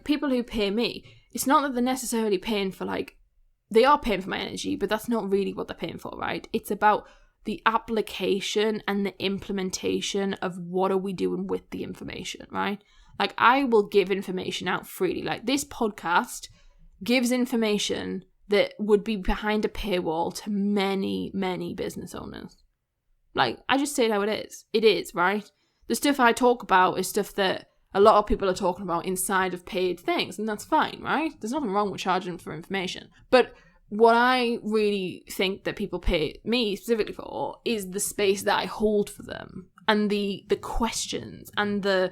people who pay me, it's not that they're necessarily paying for they are paying for my energy, but that's not really what they're paying for, right? It's about the application and the implementation of what are we doing with the information, right? I will give information out freely. This podcast gives information that would be behind a paywall to many, many business owners. I just say it how it is. It is, right? The stuff I talk about is stuff that a lot of people are talking about inside of paid things, and that's fine, right? There's nothing wrong with charging for information. But what I really think that people pay me specifically for is the space that I hold for them, and the questions, and the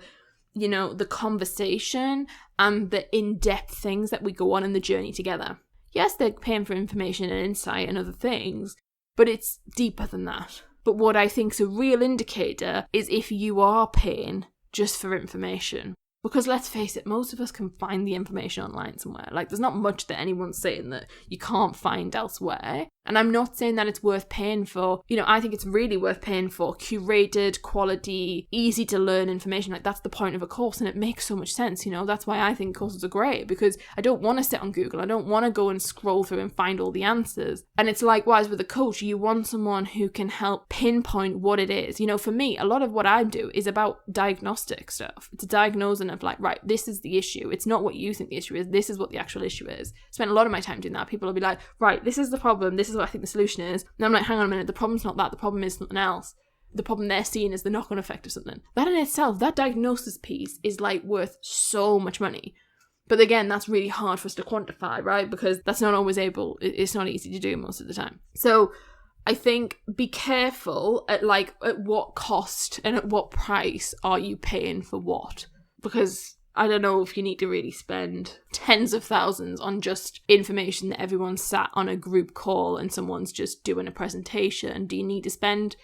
conversation, and the in-depth things that we go on in the journey together. Yes, they're paying for information and insight and other things, but it's deeper than that. But what I think is a real indicator is if you are paying just for information. Because let's face it, most of us can find the information online somewhere. Like, there's not much that anyone's saying that you can't find elsewhere. And I'm not saying that it's worth paying for, I think it's really worth paying for curated, quality, easy to learn information. Like, that's the point of a course, and it makes so much sense, That's why I think courses are great, because I don't want to sit on Google. I don't want to go and scroll through and find all the answers. And it's likewise with a coach. You want someone who can help pinpoint what it is. For me, a lot of what I do is about diagnostic stuff. It's a diagnosing of like, right, this is the issue. It's not what you think the issue is. This is what the actual issue is. I spent a lot of my time doing that. People will be like, right, this is the problem. This is what I think the solution is. And I'm like, hang on a minute, the problem's not that, the problem is something else. The problem they're seeing is the knock-on effect of something. That in itself, that diagnosis piece is like worth so much money. But again, that's really hard for us to quantify, right? Because that's not always it's not easy to do most of the time. So I think be careful at what cost and at what price are you paying for what? Because I don't know if you need to really spend tens of thousands on just information that everyone's sat on a group call and someone's just doing a presentation. Do you need to spend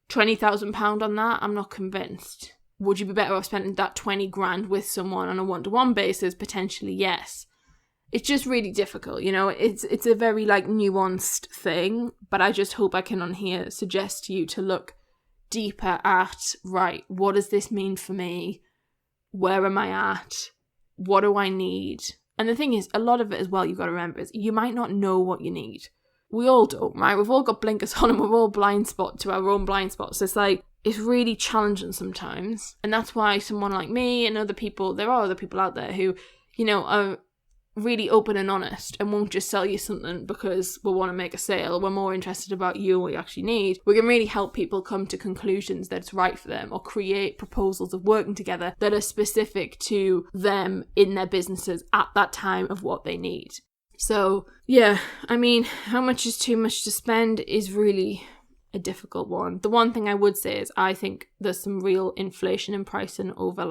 £20,000 on that? I'm not convinced. Would you be better off spending that 20 grand with someone on a one-to-one basis? Potentially, yes. It's just really difficult, It's a very nuanced thing, but I just hope I can on here suggest to you to look deeper at, right, what does this mean for me? Where am I at? What do I need? And the thing is, a lot of it as well, you've got to remember, is you might not know what you need. We all don't, right? We've all got blinkers on and we're all blind spot to our own blind spots. So it's really challenging sometimes. And that's why someone like me and other people, there are other people out there who, are really open and honest and won't just sell you something because we want to make a sale. We're more interested about you and what you actually need. We can really help people come to conclusions that it's right for them, or create proposals of working together that are specific to them in their businesses at that time of what they need. So yeah, how much is too much to spend is really a difficult one. The one thing I would say is I think there's some real inflation in pricing over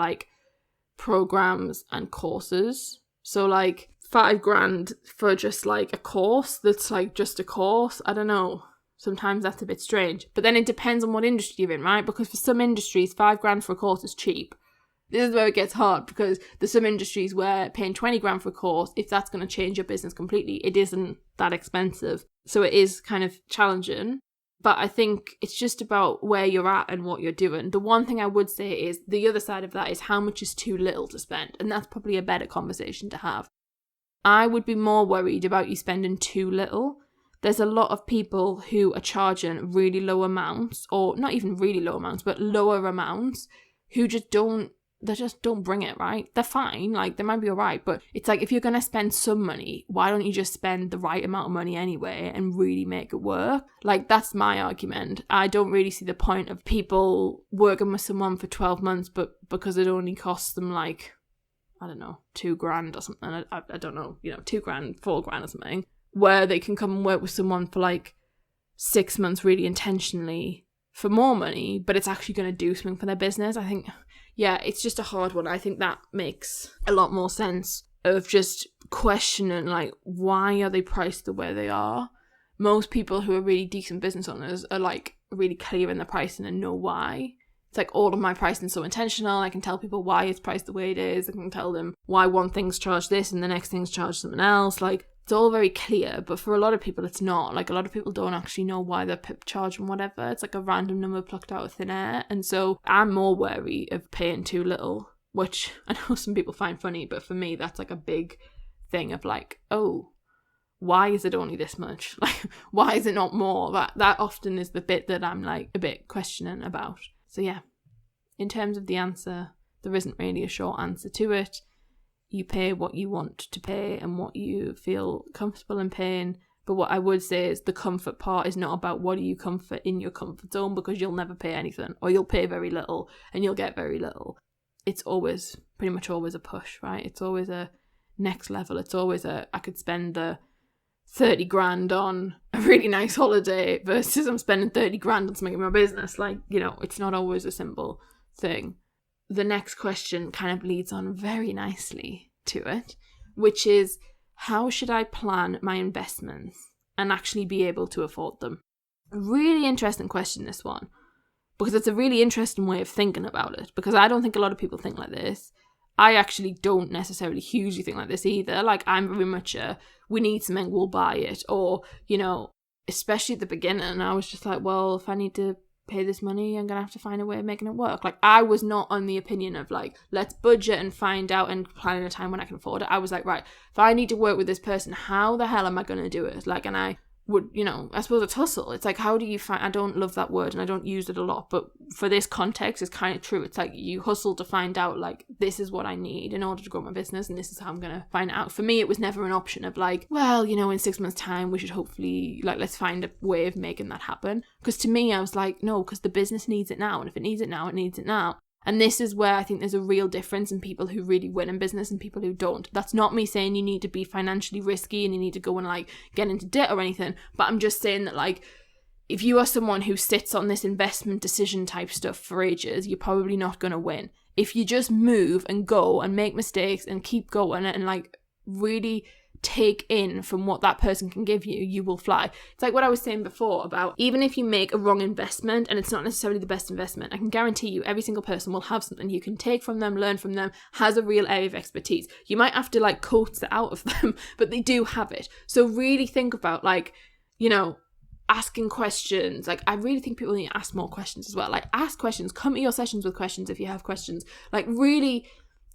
programs and courses. So $5,000 for just a course that's just a course. I don't know. Sometimes that's a bit strange. But then it depends on what industry you're in, right? Because for some industries, $5,000 for a course is cheap. This is where it gets hard, because there's some industries where paying 20 grand for a course, if that's going to change your business completely, it isn't that expensive. So it is kind of challenging. But I think it's just about where you're at and what you're doing. The one thing I would say is the other side of that is how much is too little to spend. And that's probably a better conversation to have. I would be more worried about you spending too little. There's a lot of people who are charging really low amounts, or not even really low amounts, but lower amounts, who just don't bring it, right? They're fine, they might be all right, but it's if you're going to spend some money, why don't you just spend the right amount of money anyway and really make it work? That's my argument. I don't really see the point of people working with someone for 12 months, but because it only costs them I don't know, $2,000 or something. I don't know, $2,000, $4,000 or something, where they can come and work with someone for 6 months really intentionally for more money, but it's actually going to do something for their business. I think, yeah, it's just a hard one. I think that makes a lot more sense of just questioning, why are they priced the way they are? Most people who are really decent business owners are really clear in the pricing and know why. It's all of my pricing is so intentional. I can tell people why it's priced the way it is. I can tell them why one thing's charged this and the next thing's charged something else. It's all very clear, but for a lot of people it's not. A lot of people don't actually know why they're charging whatever. It's a random number plucked out of thin air. And so I'm more wary of paying too little, which I know some people find funny, but for me that's a big thing of oh, why is it only this much? Why is it not more? That often is the bit that I'm a bit questioning about. So yeah, in terms of the answer, there isn't really a short answer to it. You pay what you want to pay and what you feel comfortable in paying. But what I would say is the comfort part is not about what do you comfort in your comfort zone, because you'll never pay anything, or you'll pay very little and you'll get very little. It's always, pretty much always a push, right? It's always a next level. It's always I could spend the 30 grand on a really nice holiday versus I'm spending 30 grand on something in my business. It's not always a simple thing. The next question kind of leads on very nicely to it, which is, how should I plan my investments and actually be able to afford them? Really interesting question, this one, because it's a really interesting way of thinking about it, because I don't think a lot of people think like this. I actually don't necessarily hugely think like this either. Like, I'm very much we need something, we'll buy it. Or, you know, especially at the beginning, I was just like, well, if I need to pay this money, I'm going to have to find a way of making it work. Like, I was not on the opinion of like, let's budget and find out and plan in a time when I can afford it. I was like, right, if I need to work with this person, how the hell am I going to do it? Like, and I would, you know, I suppose it's hustle. It's like, how do you find, I don't love that word and I don't use it a lot, but for this context, it's kind of true. It's like you hustle to find out, like, this is what I need in order to grow my business and this is how I'm going to find it out. For me, it was never an option of like, well, you know, in 6 months' time, we should hopefully, like, let's find a way of making that happen. Because to me, I was like, no, because the business needs it now. And if it needs it now, it needs it now. And this is where I think there's a real difference in people who really win in business and people who don't. That's not me saying you need to be financially risky and you need to go and like get into debt or anything. But I'm just saying that like, if you are someone who sits on this investment decision type stuff for ages, you're probably not going to win. If you just move and go and make mistakes and keep going and like really take in from what that person can give you, you will fly. It's like what I was saying before about even if you make a wrong investment and it's not necessarily the best investment, I can guarantee you every single person will have something you can take from them, learn from them, has a real area of expertise. You might have to like coax it out of them, but they do have it. So really think about like, you know, asking questions. Like, I really think people need to ask more questions as well. Like, ask questions, come to your sessions with questions if you have questions. Like, really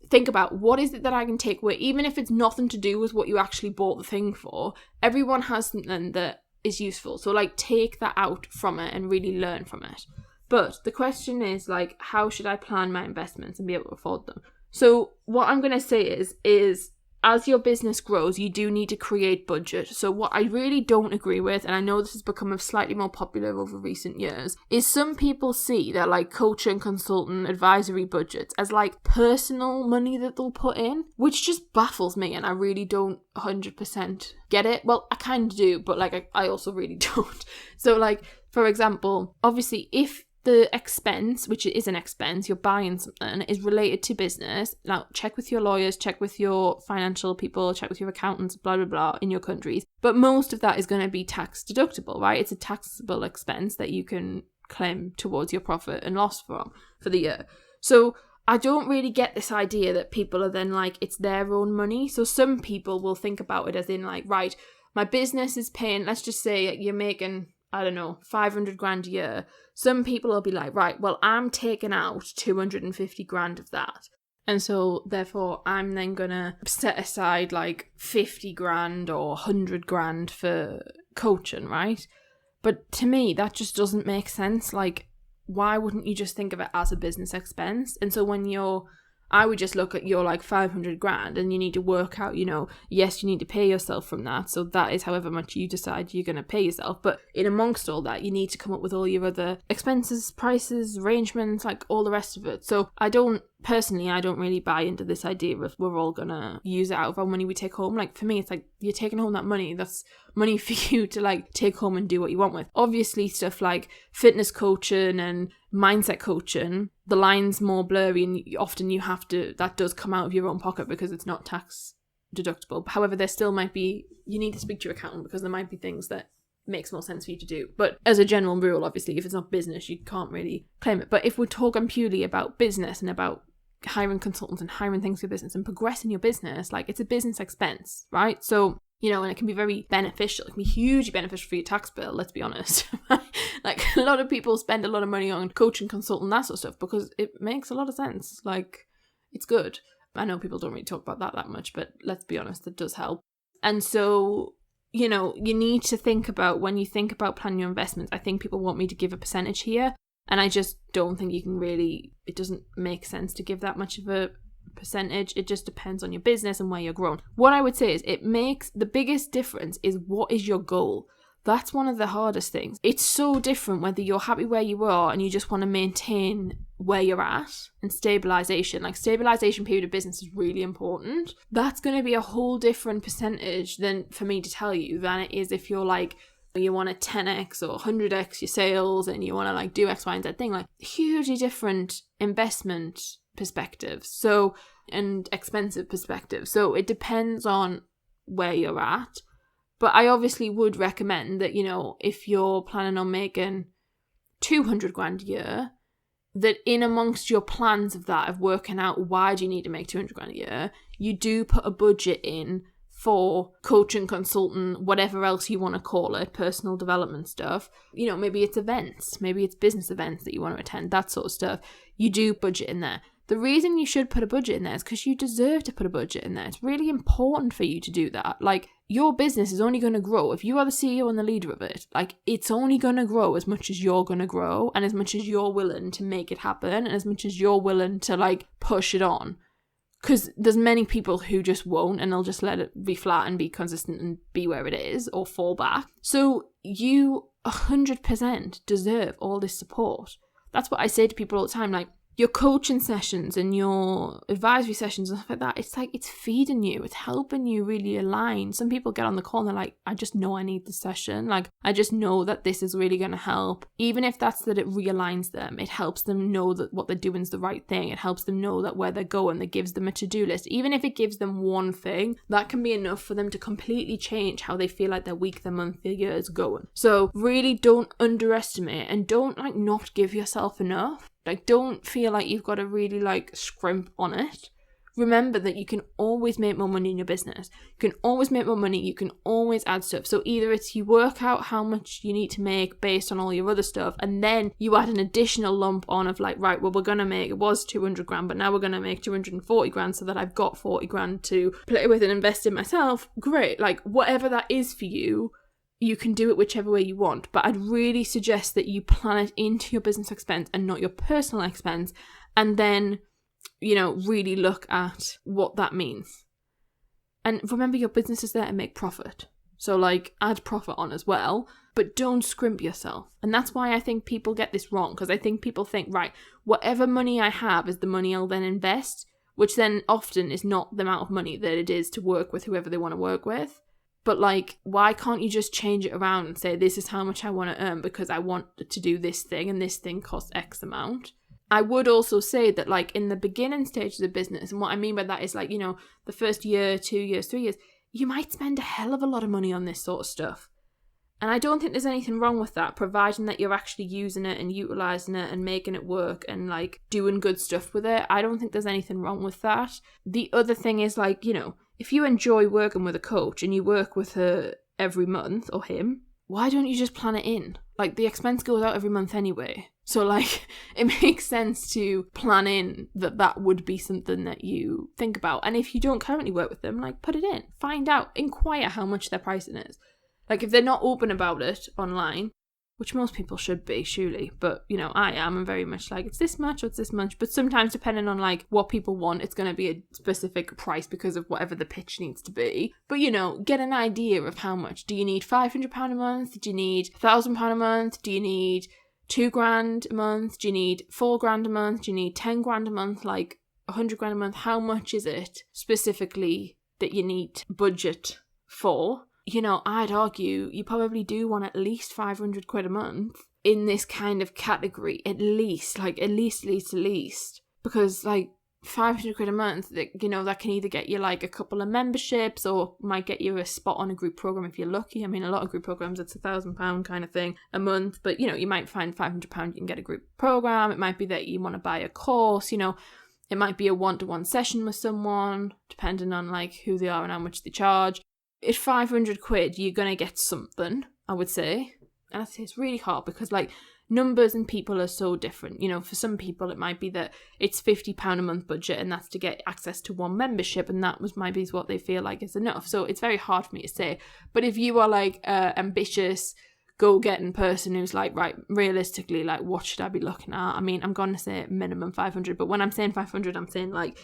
think about what is it that I can take away, even if it's nothing to do with what you actually bought the thing for. Everyone has something that is useful. So like, take that out from it and really learn from it. But the question is like, how should I plan my investments and be able to afford them? So what I'm going to say is as your business grows, you do need to create budget. So what I really don't agree with, and I know this has become slightly more popular over recent years, is some people see their like coaching, consultant, advisory budgets as like personal money that they'll put in, which just baffles me, and I really don't 100% get it. Well, I kind of do, but like I also really don't. So like, for example, obviously if the expense, which is an expense, you're buying something, is related to business. Now, check with your lawyers, check with your financial people, check with your accountants, blah, blah, blah, in your countries. But most of that is going to be tax deductible, right? It's a taxable expense that you can claim towards your profit and loss for the year. So I don't really get this idea that people are then like, it's their own money. So some people will think about it as in like, right, my business is paying, let's just say you're making, I don't know, 500 grand a year. Some people will be like, right, well, I'm taking out 250 grand of that. And so therefore I'm then going to set aside like 50 grand or 100 grand for coaching, right? But to me, that just doesn't make sense. Like, why wouldn't you just think of it as a business expense? And so when I would just look at your like 500 grand and you need to work out, you know, yes, you need to pay yourself from that. So that is however much you decide you're going to pay yourself. But in amongst all that, you need to come up with all your other expenses, prices, arrangements, like all the rest of it. So I don't really buy into this idea of we're all going to use it out of our money we take home. Like for me, it's like you're taking home that money. That's money for you to like take home and do what you want with. Obviously stuff like fitness coaching and mindset coaching, the line's more blurry and often that does come out of your own pocket because it's not tax deductible. However, there still might be, you need to speak to your accountant because there might be things that makes more sense for you to do. But as a general rule, obviously, if it's not business, you can't really claim it. But if we're talking purely about business and about hiring consultants and hiring things for your business and progressing your business, like it's a business expense, right? So, you know, and it can be very beneficial. It can be hugely beneficial for your tax bill, let's be honest. Like a lot of people spend a lot of money on coaching, consultant, that sort of stuff because it makes a lot of sense. Like, it's good. I know people don't really talk about that much, but let's be honest, it does help. And so, you know, you need to think about, when you think about planning your investments, I think people want me to give a percentage here. And I just don't think you can really, it doesn't make sense to give that much of a percentage. It just depends on your business and where you're growing. What I would say is it makes the biggest difference is what is your goal? That's one of the hardest things. It's so different whether you're happy where you are and you just want to maintain where you're at and stabilization. Like stabilization period of business is really important. That's going to be a whole different percentage than for me to tell you than it is if you're like, you want to 10x or 100x your sales and you want to like do X, Y, and Z thing. Like hugely different investment perspectives. So, and expensive perspectives. So it depends on where you're at. But I obviously would recommend that, you know, if you're planning on making 200 grand a year, that in amongst your plans of that, of working out why do you need to make 200 grand a year, you do put a budget in for coaching, consultant, whatever else you want to call it, personal development stuff. You know, maybe it's events, maybe it's business events that you want to attend, that sort of stuff. You do budget in there. The reason you should put a budget in there is because you deserve to put a budget in there. It's really important for you to do that. Like, your business is only going to grow if you are the CEO and the leader of it. Like, it's only going to grow as much as you're going to grow, and as much as you're willing to make it happen, and as much as you're willing to like push it on. Because there's many people who just won't, and they'll just let it be flat and be consistent and be where it is, or fall back. So you 100% deserve all this support. That's what I say to people all the time. Like, your coaching sessions and your advisory sessions and stuff like that, it's like, it's feeding you, it's helping you really align. Some people get on the call and they're like, I just know I need this session. Like, I just know that this is really going to help. Even if that's that it realigns them, it helps them know that what they're doing is the right thing. It helps them know that where they're going, that gives them a to-do list. Even if it gives them one thing, that can be enough for them to completely change how they feel like their week, their month, their year is going. So really don't underestimate, and don't like not give yourself enough. Like, don't feel like you've got to really like scrimp on it. Remember that you can always make more money in your business. You can always make more money. You can always add stuff. So either it's you work out how much you need to make based on all your other stuff, and then you add an additional lump on of like, right, well, we're going to make, it was 200 grand, but now we're going to make 240 grand so that I've got 40 grand to play with and invest in myself. Great. Like, whatever that is for you, you can do it whichever way you want, but I'd really suggest that you plan it into your business expense and not your personal expense, and then, you know, really look at what that means. And remember, your business is there to make profit. So, like, add profit on as well, but don't scrimp yourself. And that's why I think people get this wrong, because I think people think, right, whatever money I have is the money I'll then invest, which then often is not the amount of money that it is to work with whoever they want to work with. But like, why can't you just change it around and say, this is how much I want to earn because I want to do this thing and this thing costs X amount? I would also say that like in the beginning stages of business, and what I mean by that is like, you know, the first year, 2 years, 3 years, you might spend a hell of a lot of money on this sort of stuff. And I don't think there's anything wrong with that, providing that you're actually using it and utilising it and making it work and like doing good stuff with it. I don't think there's anything wrong with that. The other thing is like, you know, if you enjoy working with a coach and you work with her every month, or him, why don't you just plan it in? Like, the expense goes out every month anyway. So like, it makes sense to plan in that would be something that you think about. And if you don't currently work with them, like, put it in. Find out. Inquire how much their pricing is. Like, if they're not open about it online, which most people should be, surely, but, you know, I am, and very much like, it's this much or it's this much, but sometimes depending on, like, what people want, it's going to be a specific price because of whatever the pitch needs to be. But, you know, get an idea of how much. Do you need £500 a month? Do you need £1,000 a month? Do you need £2,000 a month? Do you need £4,000 a month? Do you need 10 grand a month? Like, 100 grand a month? How much is it specifically that you need to budget for? You know, I'd argue you probably do want at least 500 quid a month in this kind of category, at least. Because, like, 500 quid a month, you know, that can either get you, like, a couple of memberships or might get you a spot on a group program if you're lucky. I mean, a lot of group programs, it's £1,000 kind of thing a month, but, you know, you might find £500 you can get a group program. It might be that you want to buy a course, you know. It might be a one-to-one session with someone, depending on, like, who they are and how much they charge. At 500 quid, you're going to get something, I would say. And I say it's really hard because, like, numbers and people are so different. You know, for some people, it might be that it's £50 a month budget and that's to get access to one membership, and that might be what they feel like is enough. So it's very hard for me to say. But if you are, like, ambitious, go-getting person who's like, right, realistically, like, what should I be looking at? I mean, I'm going to say minimum 500, but when I'm saying 500, I'm saying, like,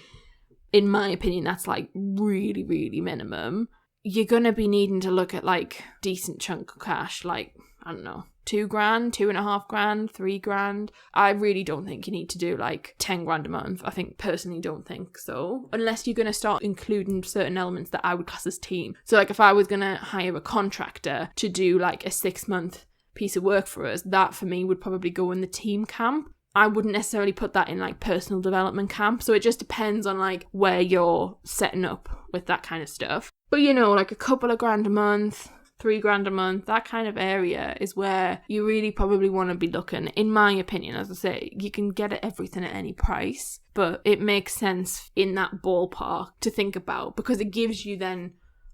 in my opinion, that's, like, really, really minimum. You're going to be needing to look at, like, decent chunk of cash, like, I don't know, £2,000, £2.5 grand, £3 grand. I really don't think you need to do, like, 10 grand a month. I think, personally, don't think so. Unless you're going to start including certain elements that I would class as team. So, like, if I was going to hire a contractor to do, like, a 6-month piece of work for us, that, for me, would probably go in the team camp. I wouldn't necessarily put that in, like, personal development camp. So it just depends on, like, where you're setting up with that kind of stuff. But, you know, like, a couple of grand a month, $3,000 a month, that kind of area is where you really probably want to be looking. In my opinion, as I say, you can get everything at any price, but it makes sense in that ballpark to think about, because it gives you then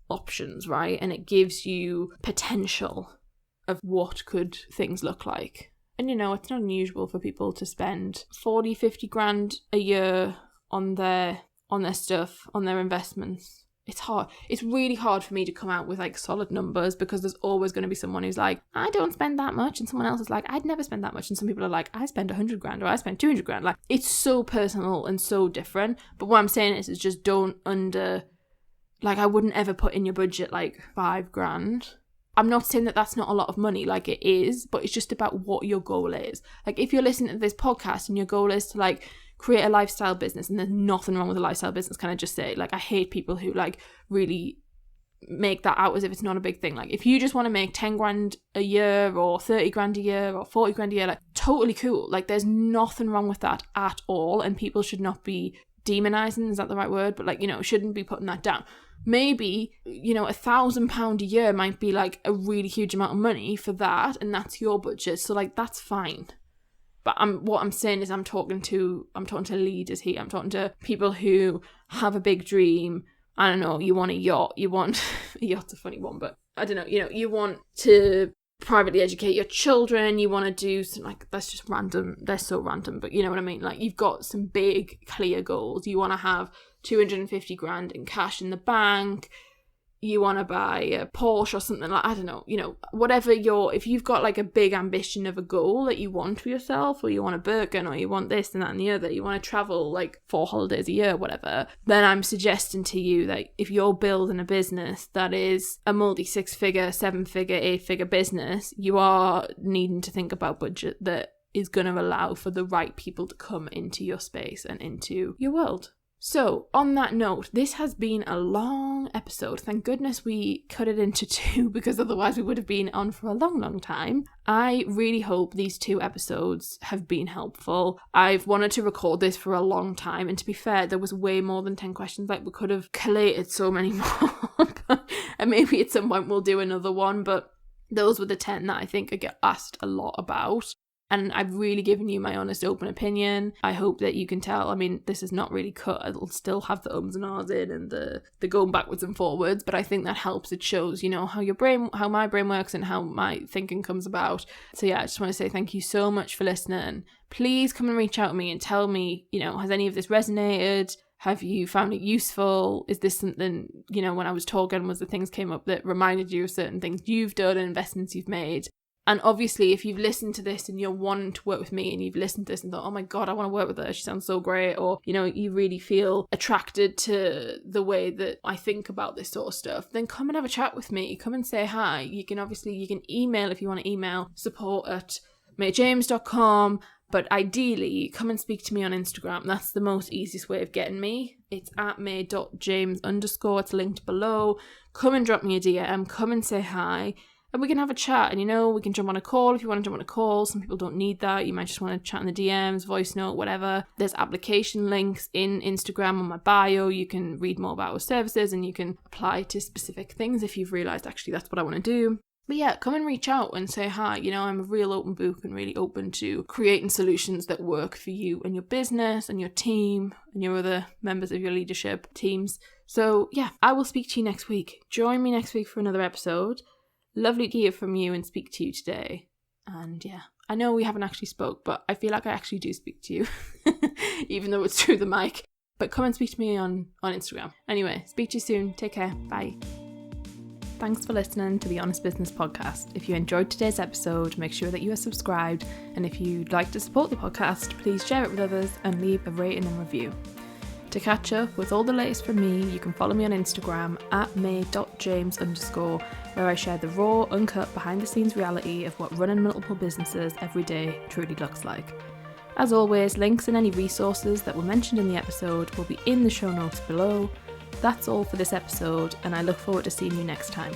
options, right? And it gives you potential of what could things look like. And it's not unusual for people to spend 40, 50 grand a year on their stuff, on their investments. It's hard. It's really hard for me to come out with like solid numbers, because there's always going to be someone who's like, I don't spend that much, and someone else is like, I'd never spend that much, and some people are like, I spend 100 grand or I spend 200 grand. Like, it's so personal and so different. But what I'm saying is just don't I wouldn't ever put in your budget like 5 grand. I'm not saying that that's not a lot of money, like it is, but it's just about what your goal is. Like, if you're listening to this podcast and your goal is to like create a lifestyle business, and there's nothing wrong with a lifestyle business, can I just say, like, I hate people who like really make that out as if it's not a big thing. Like, if you just want to make 10 grand a year or 30 grand a year or 40 grand a year, like, totally cool. Like, there's nothing wrong with that at all, and people should not be demonizing, is that the right word? But like, shouldn't be putting that down. Maybe, £1,000 a year might be like a really huge amount of money for that, and that's your budget. So like, that's fine. But what I'm saying is I'm talking to leaders here. I'm talking to people who have a big dream. I don't know, you want a yacht. A yacht's a funny one, but I don't know, you want to privately educate your children. You want to do some, like, that's just random. They're so random, but you know what I mean? Like, you've got some big, clear goals. You want to have 250 grand in cash in the bank. You want to buy a Porsche or something, like, I don't know, whatever if you've got like a big ambition of a goal that you want for yourself, or you want a Birkin, or you want this and that and the other, you want to travel like 4 holidays a year, whatever, then I'm suggesting to you that if you're building a business that is a multi 6-figure, 7-figure, 8-figure business, you are needing to think about budget that is going to allow for the right people to come into your space and into your world. So, on that note, this has been a long episode. Thank goodness we cut it into 2, because otherwise we would have been on for a long, long time. I really hope these 2 episodes have been helpful. I've wanted to record this for a long time, and to be fair, there was way more than 10 questions. Like, we could have collated so many more, and maybe at some point we'll do another one, but those were the 10 that I think I get asked a lot about. And I've really given you my honest, open opinion. I hope that you can tell. I mean, this is not really cut. It'll still have the ums and ahs in and the going backwards and forwards. But I think that helps. It shows, how my brain works and how my thinking comes about. So yeah, I just want to say thank you so much for listening. Please come and reach out to me and tell me, has any of this resonated? Have you found it useful? Is this something, when I was talking, was the things came up that reminded you of certain things you've done and investments you've made? And obviously, if you've listened to this and you're wanting to work with me, and you've listened to this and thought, oh my God, I want to work with her, she sounds so great, or, you really feel attracted to the way that I think about this sort of stuff, then come and have a chat with me. Come and say hi. You can email if you want to email, support@mayjames.com. But ideally, come and speak to me on Instagram. That's the most easiest way of getting me. It's @may.james_. It's linked below. Come and drop me a DM. Come and say hi. And we can have a chat, and we can jump on a call if you want to jump on a call. Some people don't need that. You might just want to chat in the DMs, voice note, whatever. There's application links in Instagram on my bio. You can read more about our services, and you can apply to specific things if you've realised, actually, that's what I want to do. But yeah, come and reach out and say hi. I'm a real open book and really open to creating solutions that work for you and your business and your team and your other members of your leadership teams. So yeah, I will speak to you next week. Join me next week for another episode. Lovely to hear from you and speak to you today. And yeah, I know we haven't actually spoke, but I feel like I actually do speak to you, even though it's through the mic. But come and speak to me on Instagram. Anyway, speak to you soon. Take care. Bye. Thanks for listening to the Honest Business Podcast. If you enjoyed today's episode, make sure that you are subscribed. And if you'd like to support the podcast, please share it with others and leave a rating and review. To catch up with all the latest from me, you can follow me on Instagram @may.james_, where I share the raw, uncut, behind-the-scenes reality of what running multiple businesses every day truly looks like. As always, links and any resources that were mentioned in the episode will be in the show notes below. That's all for this episode, and I look forward to seeing you next time.